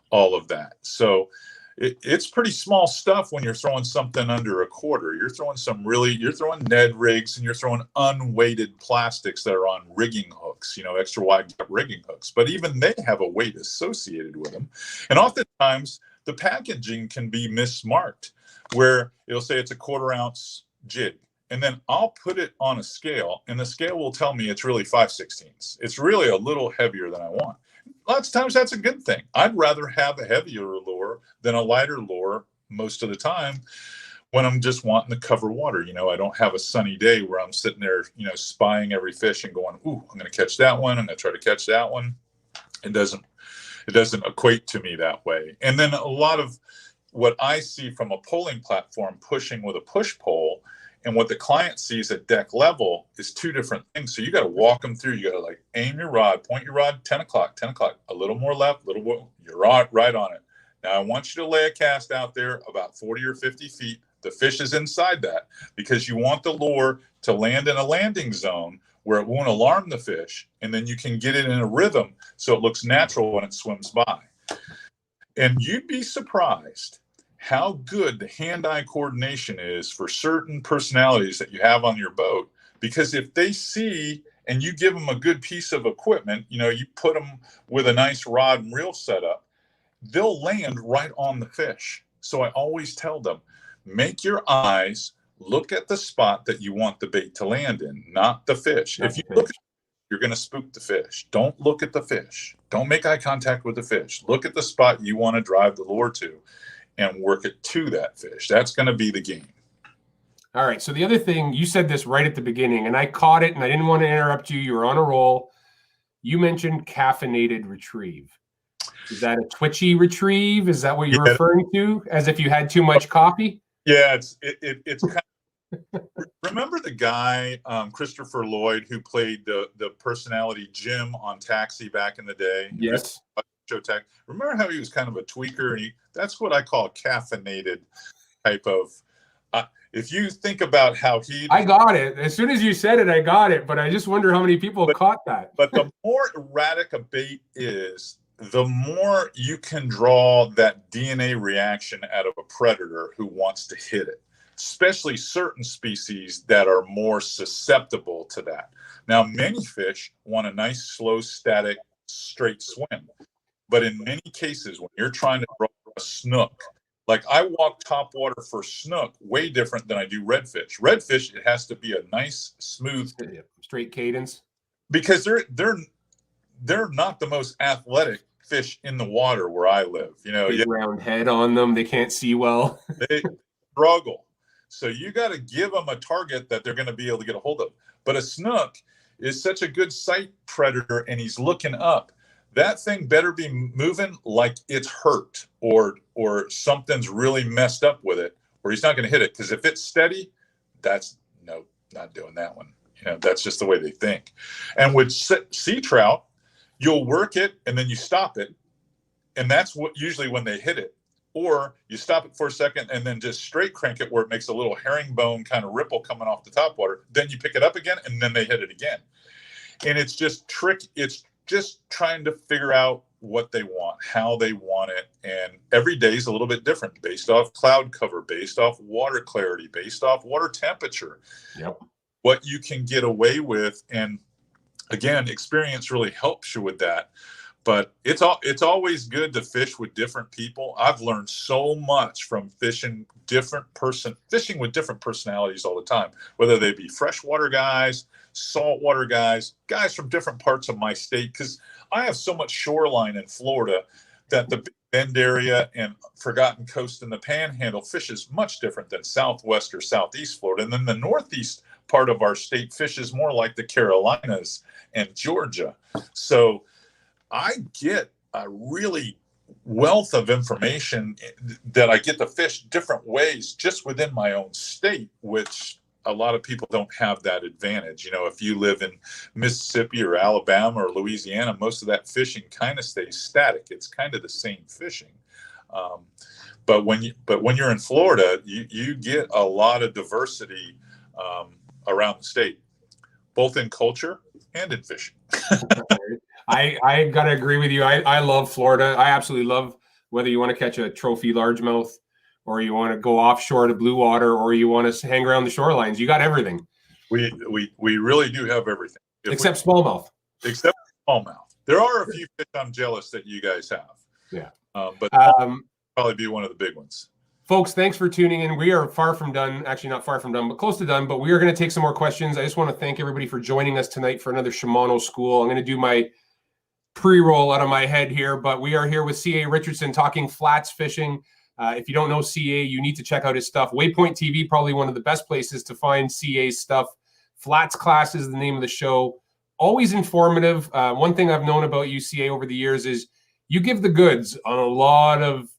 Speaker 2: all of that. So it's pretty small stuff when you're throwing something under a quarter. You're throwing Ned rigs, and you're throwing unweighted plastics that are on rigging hooks, extra wide rigging hooks. But even they have a weight associated with them. And oftentimes the packaging can be mismarked, where it'll say it's a 1/4 ounce jig. And then I'll put it on a scale, and the scale will tell me it's really 5/16. It's really a little heavier than I want. Lots of times that's a good thing. I'd rather have a heavier lure than a lighter lure most of the time when I'm just wanting to cover water. I don't have a sunny day where I'm sitting there, spying every fish and going, ooh, I'm going to catch that one. I'm going to try to catch that one. It doesn't equate to me that way. And then a lot of what I see from a polling platform pushing with a push pole and what the client sees at deck level is two different things. So you got to walk them through. You got to aim your rod, point your rod, 10 o'clock, a little more left, you're right on it. Now I want you to lay a cast out there about 40 or 50 feet. The fish is inside that because you want the lure to land in a landing zone where it won't alarm the fish. And then you can get it in a rhythm so it looks natural when it swims by. And you'd be surprised how good the hand-eye coordination is for certain personalities that you have on your boat. Because if they see and you give them a good piece of equipment, you put them with a nice rod and reel setup, they'll land right on the fish. So I always tell them, make your eyes look at the spot that you want the bait to land in, not the fish. If you look at you're going to spook the fish. Don't look at the fish. Don't make eye contact with the fish. Look at the spot you want to drive the lure to and work it to that fish. That's going to be the game.
Speaker 1: All right. So the other thing, you said this right at the beginning, and I caught it, and I didn't want to interrupt you. You were on a roll. You mentioned caffeinated retrieve. Is that a twitchy retrieve? Is that what you're referring to? As if you had too much coffee?
Speaker 2: Yeah, it's kind of, remember the guy, Christopher Lloyd, who played the personality Jim on Taxi back in the day?
Speaker 1: Yes.
Speaker 2: Showtech. Remember how he was kind of a tweaker? And that's what I call caffeinated type of. If you think about how
Speaker 1: I got it. As soon as you said it, I got it. But I just wonder how many people caught that.
Speaker 2: But the more erratic a bait is, the more you can draw that DNA reaction out of a predator who wants to hit it, especially certain species that are more susceptible to that. Now, many fish want a nice, slow, static, straight swim. But in many cases, when you're trying to draw a snook, like I walk top water for snook way different than I do redfish. Redfish, it has to be a nice, smooth,
Speaker 1: straight cadence,
Speaker 2: because they're not the most athletic fish in the water where I live.
Speaker 1: Big round head on them. They can't see well.
Speaker 2: They struggle. So you got to give them a target that they're going to be able to get a hold of. But a snook is such a good sight predator, and he's looking up, that thing better be moving like it's hurt or something's really messed up with it, or he's not going to hit it. Because if it's steady, that's no, not doing that one. That's just the way they think. And with sea trout, you'll work it and then you stop it, and that's what usually when they hit it. Or you stop it for a second and then just straight crank it where it makes a little herringbone kind of ripple coming off the top water. Then you pick it up again and then they hit it again. And it's just it's just trying to figure out what they want, how they want it. And every day is a little bit different based off cloud cover, based off water clarity, based off water temperature.
Speaker 1: Yep.
Speaker 2: What you can get away with. And again, experience really helps you with that. But it's always good to fish with different people. I've learned so much from fishing with different personalities all the time, whether they be freshwater guys, saltwater guys from different parts of my state. Because I have so much shoreline in Florida that the Big Bend area and Forgotten Coast and the Panhandle fishes much different than Southwest or Southeast Florida. And then the Northeast part of our state fishes more like the Carolinas and Georgia. So I get a really wealth of information that I get to fish different ways just within my own state, which a lot of people don't have that advantage. If you live in Mississippi or Alabama or Louisiana, most of that fishing kind of stays static. It's kind of the same fishing. But when you're in Florida, you get a lot of diversity around the state, both in culture and in fishing.
Speaker 1: I got to agree with you. I love Florida. I absolutely love whether you want to catch a trophy largemouth or you want to go offshore to blue water or you want to hang around the shorelines. You got everything.
Speaker 2: We really do have everything.
Speaker 1: Except smallmouth.
Speaker 2: Except smallmouth. There are a few fish I'm jealous that you guys have.
Speaker 1: Yeah.
Speaker 2: But probably be one of the big ones.
Speaker 1: Folks, thanks for tuning in. We are far from done. Actually, not far from done, but close to done. But we are going to take some more questions. I just want to thank everybody for joining us tonight for another Shimano School. I'm going to do my pre-roll out of my head here, but we are here with C.A. Richardson talking flats fishing. If you don't know C.A., you need to check out his stuff. Waypoint TV, probably one of the best places to find C.A.'s stuff. Flats Class is the name of the show. Always informative. One thing I've known about you, C.A., over the years is you give the goods on a lot of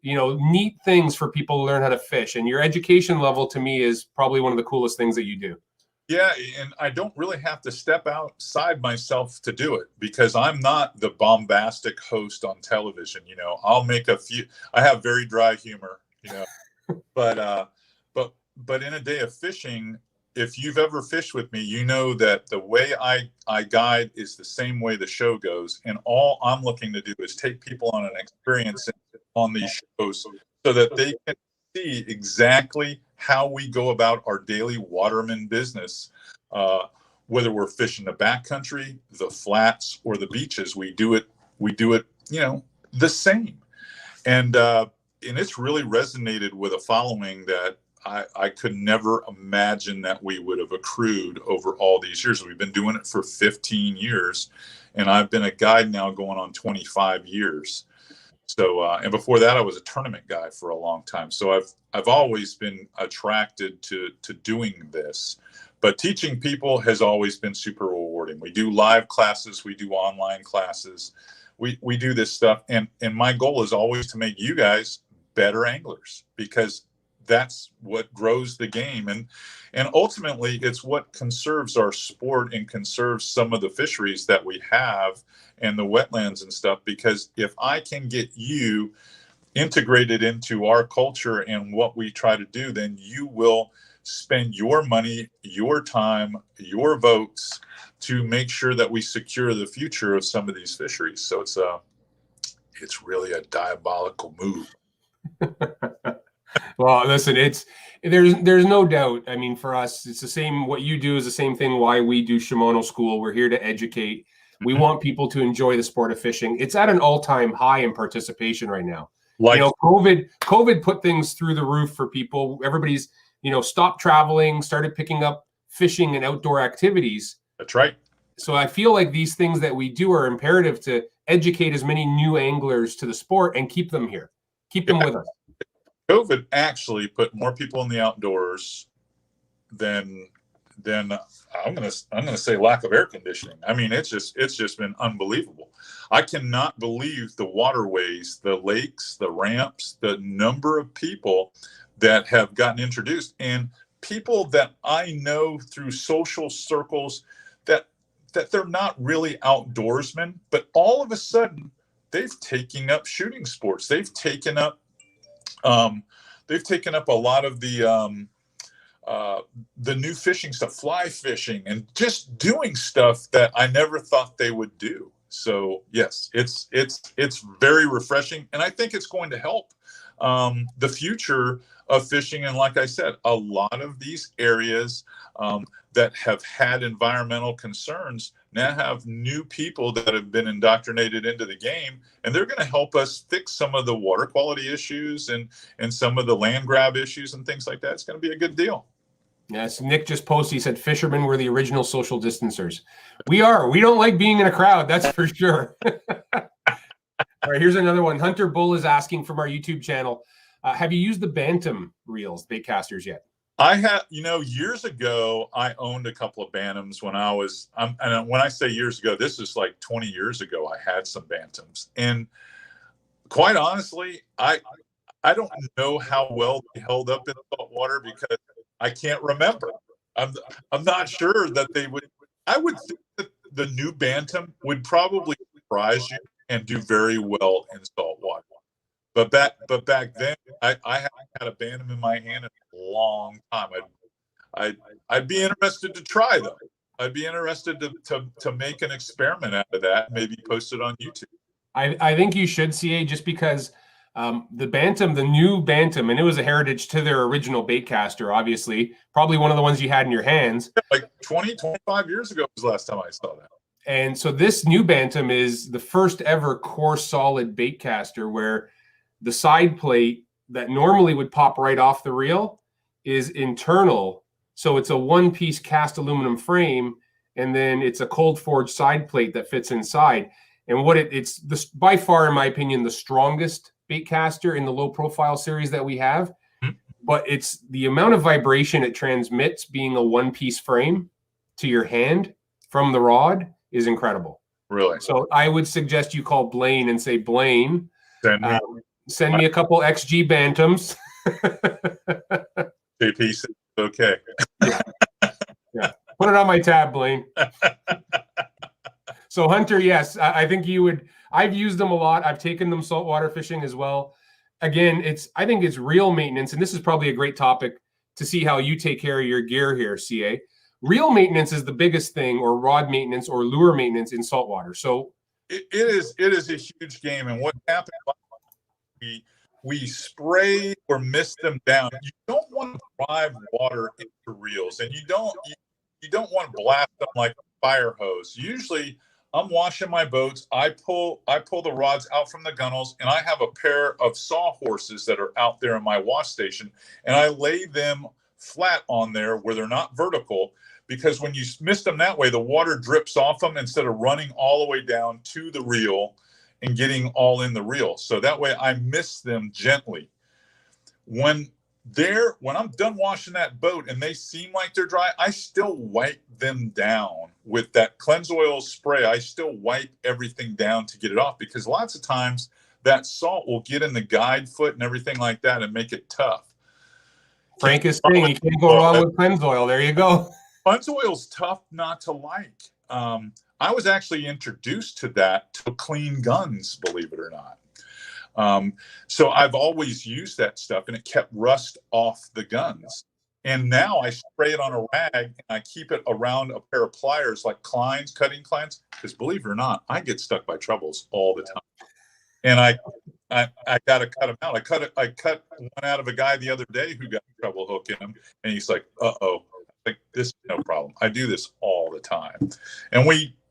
Speaker 1: neat things for people to learn how to fish. And your education level to me is probably one of the coolest things that you do.
Speaker 2: Yeah, and I don't really have to step outside myself to do it because I'm not the bombastic host on television. I'll make a few. I have very dry humor, but in a day of fishing, if you've ever fished with me, you know that the way I guide is the same way the show goes, and all I'm looking to do is take people on an experience on these shows so that they can see exactly how we go about our daily waterman business. Whether we're fishing the backcountry, the flats, or the beaches, we do it, the same. And it's really resonated with a following that I could never imagine that we would have accrued over all these years. We've been doing it for 15 years, and I've been a guide now going on 25 years. So, and before that, I was a tournament guy for a long time. So I've always been attracted to doing this, but teaching people has always been super rewarding. We do live classes, we do online classes, we do this stuff, and my goal is always to make you guys better anglers because that's what grows the game, and ultimately it's what conserves our sport and conserves some of the fisheries that we have and the wetlands and stuff. Because if I can get you integrated into our culture and what we try to do, then you will spend your money, your time, your votes to make sure that we secure the future of some of these fisheries. So it's really a diabolical move.
Speaker 1: Well, listen, there's no doubt. I mean, for us, it's the same. What you do is the same thing. Why we do Shimano School. We're here to educate. We want people to enjoy the sport of fishing. It's at an all-time high in participation right now. COVID put things through the roof for people. Everybody's, stopped traveling, started picking up fishing and outdoor activities.
Speaker 2: That's right.
Speaker 1: So I feel like these things that we do are imperative to educate as many new anglers to the sport and keep them here, keep them with us.
Speaker 2: COVID actually put more people in the outdoors than then I'm gonna say lack of air conditioning. I mean, it's just been unbelievable. I cannot believe the waterways, the lakes, the ramps, the number of people that have gotten introduced, and people that I know through social circles that they're not really outdoorsmen, but all of a sudden they've taken up shooting sports. They've taken up a lot of the new fishing stuff, fly fishing, and just doing stuff that I never thought they would do. So yes, it's very refreshing, and I think it's going to help the future of fishing. And like I said, a lot of these areas that have had environmental concerns now have new people that have been indoctrinated into the game, and they're going to help us fix some of the water quality issues and some of the land grab issues and things like that. It's going to be a good deal.
Speaker 1: Yes, Nick just posted, he said fishermen were the original social distancers. We are. We don't like being in a crowd, that's for sure. All right, here's another one. Hunter Bull is asking from our YouTube channel, have you used the Bantam reels, baitcasters, yet?
Speaker 2: I have, years ago, I owned a couple of Bantams when and when I say years ago, this is like 20 years ago, I had some Bantams. And quite honestly, I don't know how well they held up in saltwater because I can't remember. I'm not sure that they would. I would think that the new Bantam would probably surprise you and do very well in saltwater. But back then, I haven't had a Bantam in my hand in a long time. I'd be interested to try though. I'd be interested to make an experiment out of that, maybe post it on YouTube.
Speaker 1: I think you should, CA, just because the Bantam, the new Bantam, and it was a heritage to their original baitcaster, obviously, probably one of the ones you had in your hands.
Speaker 2: Like 25 years ago was the last time I saw that.
Speaker 1: And so this new Bantam is the first ever core solid baitcaster where the side plate that normally would pop right off the reel is internal. So it's a one-piece cast aluminum frame, and then it's a cold forged side plate that fits inside. And what it's this, by far, in my opinion, the strongest baitcaster in the low profile series that we have. Mm-hmm. But it's the amount of vibration it transmits being a one-piece frame to your hand from the rod is incredible.
Speaker 2: Really?
Speaker 1: So I would suggest you call Blaine and say, Blaine, send me a couple XG Bantams.
Speaker 2: JP said, okay.
Speaker 1: Yeah. Put it on my tab, Blaine. So Hunter, yes, I think you would. I've used them a lot. I've taken them saltwater fishing as well. Again, I think it's reel maintenance, and this is probably a great topic to see how you take care of your gear here, CA. Reel maintenance is the biggest thing, or rod maintenance, or lure maintenance in saltwater. So
Speaker 2: it is a huge game, and what happens? We spray or mist them down. You don't want to drive water into reels, and you don't want to blast them like a fire hose. Usually, I'm washing my boats. I pull the rods out from the gunnels, and I have a pair of sawhorses that are out there in my wash station, and I lay them flat on there where they're not vertical, because when you mist them that way, the water drips off them instead of running all the way down to the reel and getting all in the reel. So that way I mist them gently. When I'm done washing that boat and they seem like they're dry, I still wipe them down with that cleanse oil spray. I still wipe everything down to get it off, because lots of times that salt will get in the guide foot and everything like that and make it tough.
Speaker 1: Frank is saying you can't go wrong with cleanse oil. There you go.
Speaker 2: Cleanse oil's tough not to like. I was actually introduced to that to clean guns, believe it or not. So I've always used that stuff, and it kept rust off the guns. And now I spray it on a rag, and I keep it around a pair of pliers, like Klein's, cutting Klein's, because believe it or not, I get stuck by troubles all the time. And I got to cut them out. I cut one out of a guy the other day who got trouble hooking him, and he's like, uh-oh. Like, this is no problem. I do this all the time. And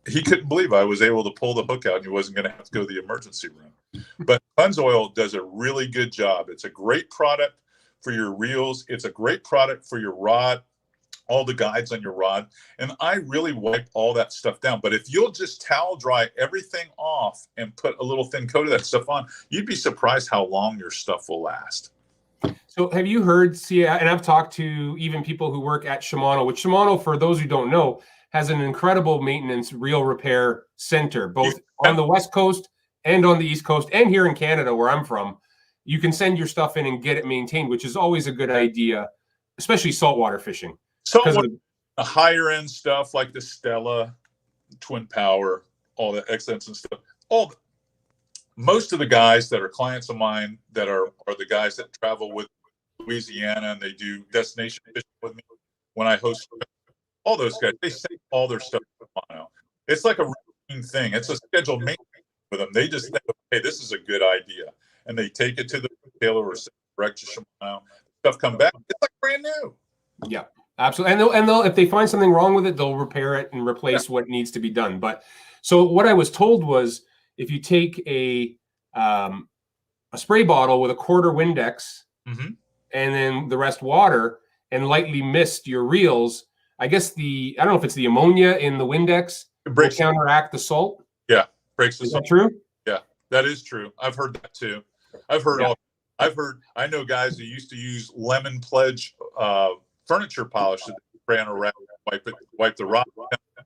Speaker 2: he couldn't believe I was able to pull the hook out and he wasn't going to have to go to the emergency room. But cleanse oil does a really good job. It's a great product for your reels. It's a great product for your rod, all the guides on your rod. And I really wipe all that stuff down. But if you'll just towel dry everything off and put a little thin coat of that stuff on, you'd be surprised how long your stuff will last.
Speaker 1: So have you heard, see, and I've talked to even people who work at Shimano, which Shimano, for those who don't know, has an incredible maintenance reel repair center, both on the West Coast and on the East Coast, and here in Canada, where I'm from. You can send your stuff in and get it maintained, which is always a good idea, especially saltwater fishing.
Speaker 2: Saltwater, the higher end stuff like the Stella, Twin Power, all the excellence and stuff. Most of the guys that are clients of mine that are the guys that travel with Louisiana and they do destination fishing with me when I host all those guys, they send all their stuff to Shimano. It's like a routine thing. It's a scheduled maintenance for them. They just think, hey, this is a good idea. And they take it to the retailer or direct to Shimano. Stuff come back. It's like brand new.
Speaker 1: Yeah, absolutely. And they'll if they find something wrong with it, they'll repair it and replace what needs to be done. But so what I was told was if you take a spray bottle with a quarter Windex and then the rest water and lightly mist your reels, I guess I don't know if it's the ammonia in the Windex will counteract the salt.
Speaker 2: Yeah, breaks the salt.
Speaker 1: Is that true?
Speaker 2: Yeah, that is true. I've heard that too. I know guys who used to use Lemon Pledge furniture polish to spray on a rack, wipe the rods and the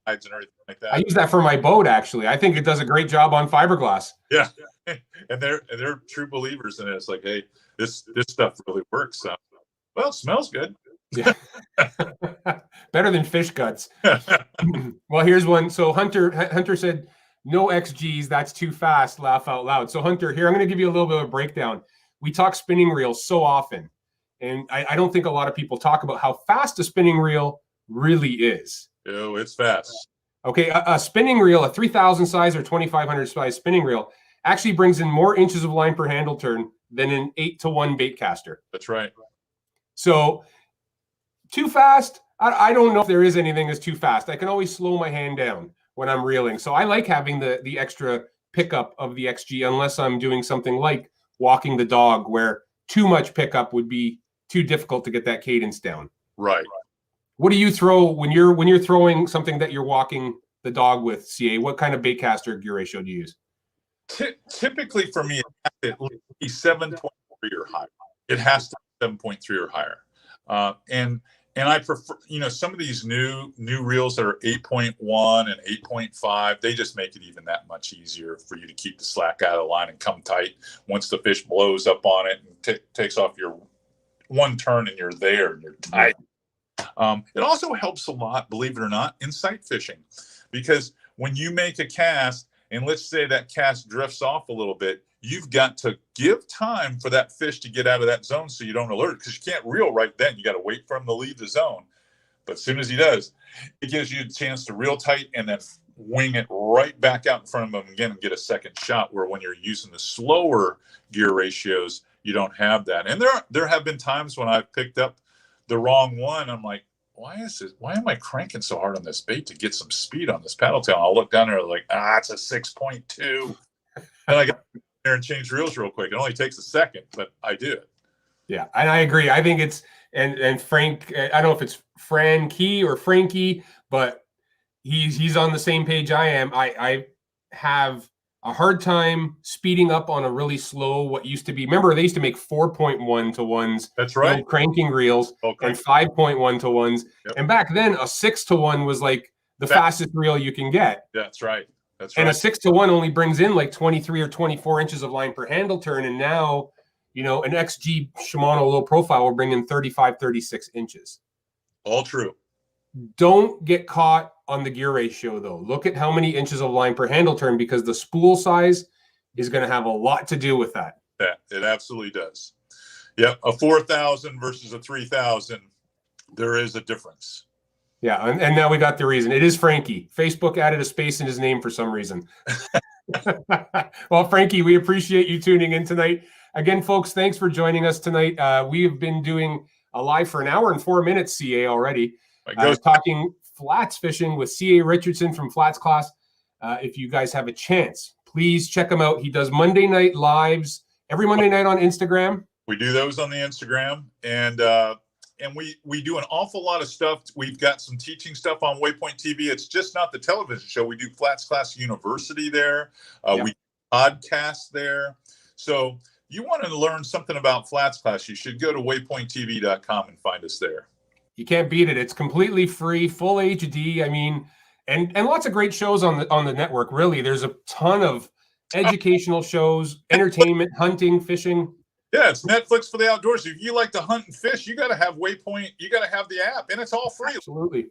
Speaker 2: guides and everything like that.
Speaker 1: I use that for my boat, actually. I think it does a great job on fiberglass.
Speaker 2: Yeah, and they're true believers in it. It's like, hey, this stuff really works. Well, it smells good.
Speaker 1: Yeah. Better than fish guts. Well, here's one. So Hunter said, no XGs, that's too fast, laugh out loud. So Hunter, here, I'm going to give you a little bit of a breakdown. We talk spinning reels so often, and I don't think a lot of people talk about how fast a spinning reel really is.
Speaker 2: Oh, it's fast.
Speaker 1: Okay, a spinning reel, a 3,000 size or 2,500 size spinning reel, actually brings in more inches of line per handle turn than an 8-to-1 bait caster.
Speaker 2: That's right.
Speaker 1: So too fast, I don't know if there is anything that's too fast. I can always slow my hand down when I'm reeling. So I like having the extra pickup of the XG unless I'm doing something like walking the dog where too much pickup would be too difficult to get that cadence down.
Speaker 2: Right.
Speaker 1: What do you throw when you're throwing something that you're walking the dog with, CA? What kind of baitcaster gear ratio do you use?
Speaker 2: Typically for me, it has to be 7.3 or higher. It has to be 7.3 or higher. And I prefer, some of these new reels that are 8.1 and 8.5, they just make it even that much easier for you to keep the slack out of the line and come tight once the fish blows up on it and takes off your one turn and you're there and you're tight. It also helps a lot, believe it or not, in sight fishing, because when you make a cast and let's say that cast drifts off a little bit, you've got to give time for that fish to get out of that zone so you don't alert it, because you can't reel right then. You got to wait for him to leave the zone. But as soon as he does, it gives you a chance to reel tight and then wing it right back out in front of him again and get a second shot, where when you're using the slower gear ratios, you don't have that. And there have been times when I've picked up the wrong one. I'm like, why am I cranking so hard on this bait to get some speed on this paddle tail? And I'll look down there like, it's a 6.2. And I got there and change reels real quick. It only takes a second, but I do it.
Speaker 1: Yeah, and I agree. I think it's and Frank, I don't know if it's Frankie or Frankie, but he's on the same page I am. I have a hard time speeding up on a really slow, what used to be. Remember, they used to make 4.1 to ones.
Speaker 2: That's right.
Speaker 1: Cranking reels and 5.1 to ones. Yep. And back then, a 6 to 1 was like the fastest reel you can get.
Speaker 2: That's right. That's
Speaker 1: right. And
Speaker 2: a
Speaker 1: 6 to 1 only brings in like 23 or 24 inches of line per handle turn. And now, an XG Shimano low profile will bring in 35, 36 inches.
Speaker 2: All true.
Speaker 1: Don't get caught on the gear ratio, though. Look at how many inches of line per handle turn, because the spool size is going to have a lot to do with that.
Speaker 2: Yeah, it absolutely does. Yep, a 4,000 versus a 3,000, there is a difference.
Speaker 1: Yeah, and now we got the reason. It is Frankie. Facebook added a space in his name for some reason. Well, Frankie, we appreciate you tuning in tonight. Again, folks, thanks for joining us tonight. We have been doing a live for an hour and 4 minutes, CA, already. Talking flats fishing with CA Richardson from Flats Class. If you guys have a chance, please check him out. He does Monday night lives every Monday night on Instagram.
Speaker 2: We do those on the Instagram, and we do an awful lot of stuff. We've got some teaching stuff on Waypoint TV. It's just not the television show. We do Flats Class University there. We podcast there. So, you want to learn something about flats class, you should go to waypointtv.com and find us there.
Speaker 1: You can't beat it. It's completely free, full HD. I mean, and lots of great shows on the network. Really, there's a ton of educational shows, entertainment, hunting, fishing.
Speaker 2: Yeah, it's Netflix for the outdoors. If you like to hunt and fish, you got to have Waypoint. You got to have the app, and it's all free.
Speaker 1: Absolutely.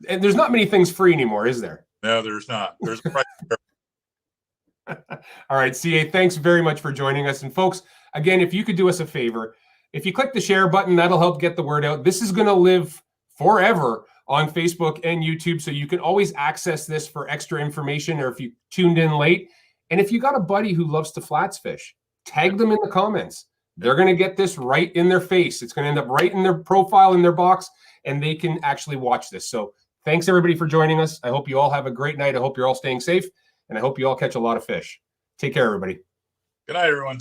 Speaker 1: And there's not many things free anymore, is there?
Speaker 2: No, there's not. There's a price.
Speaker 1: All right, CA, thanks very much for joining us. And folks, again, if you could do us a favor, if you click the share button, that'll help get the word out. This is going to live forever on Facebook and YouTube, so you can always access this for extra information, or if you tuned in late. And if you got a buddy who loves to flats fish, tag them in the comments. They're going to get this right in their face. It's going to end up right in their profile, in their box, and they can actually watch this. So thanks, everybody, for joining us. I hope you all have a great night. I hope you're all staying safe, and I hope you all catch a lot of fish. Take care, everybody.
Speaker 2: Good night, everyone.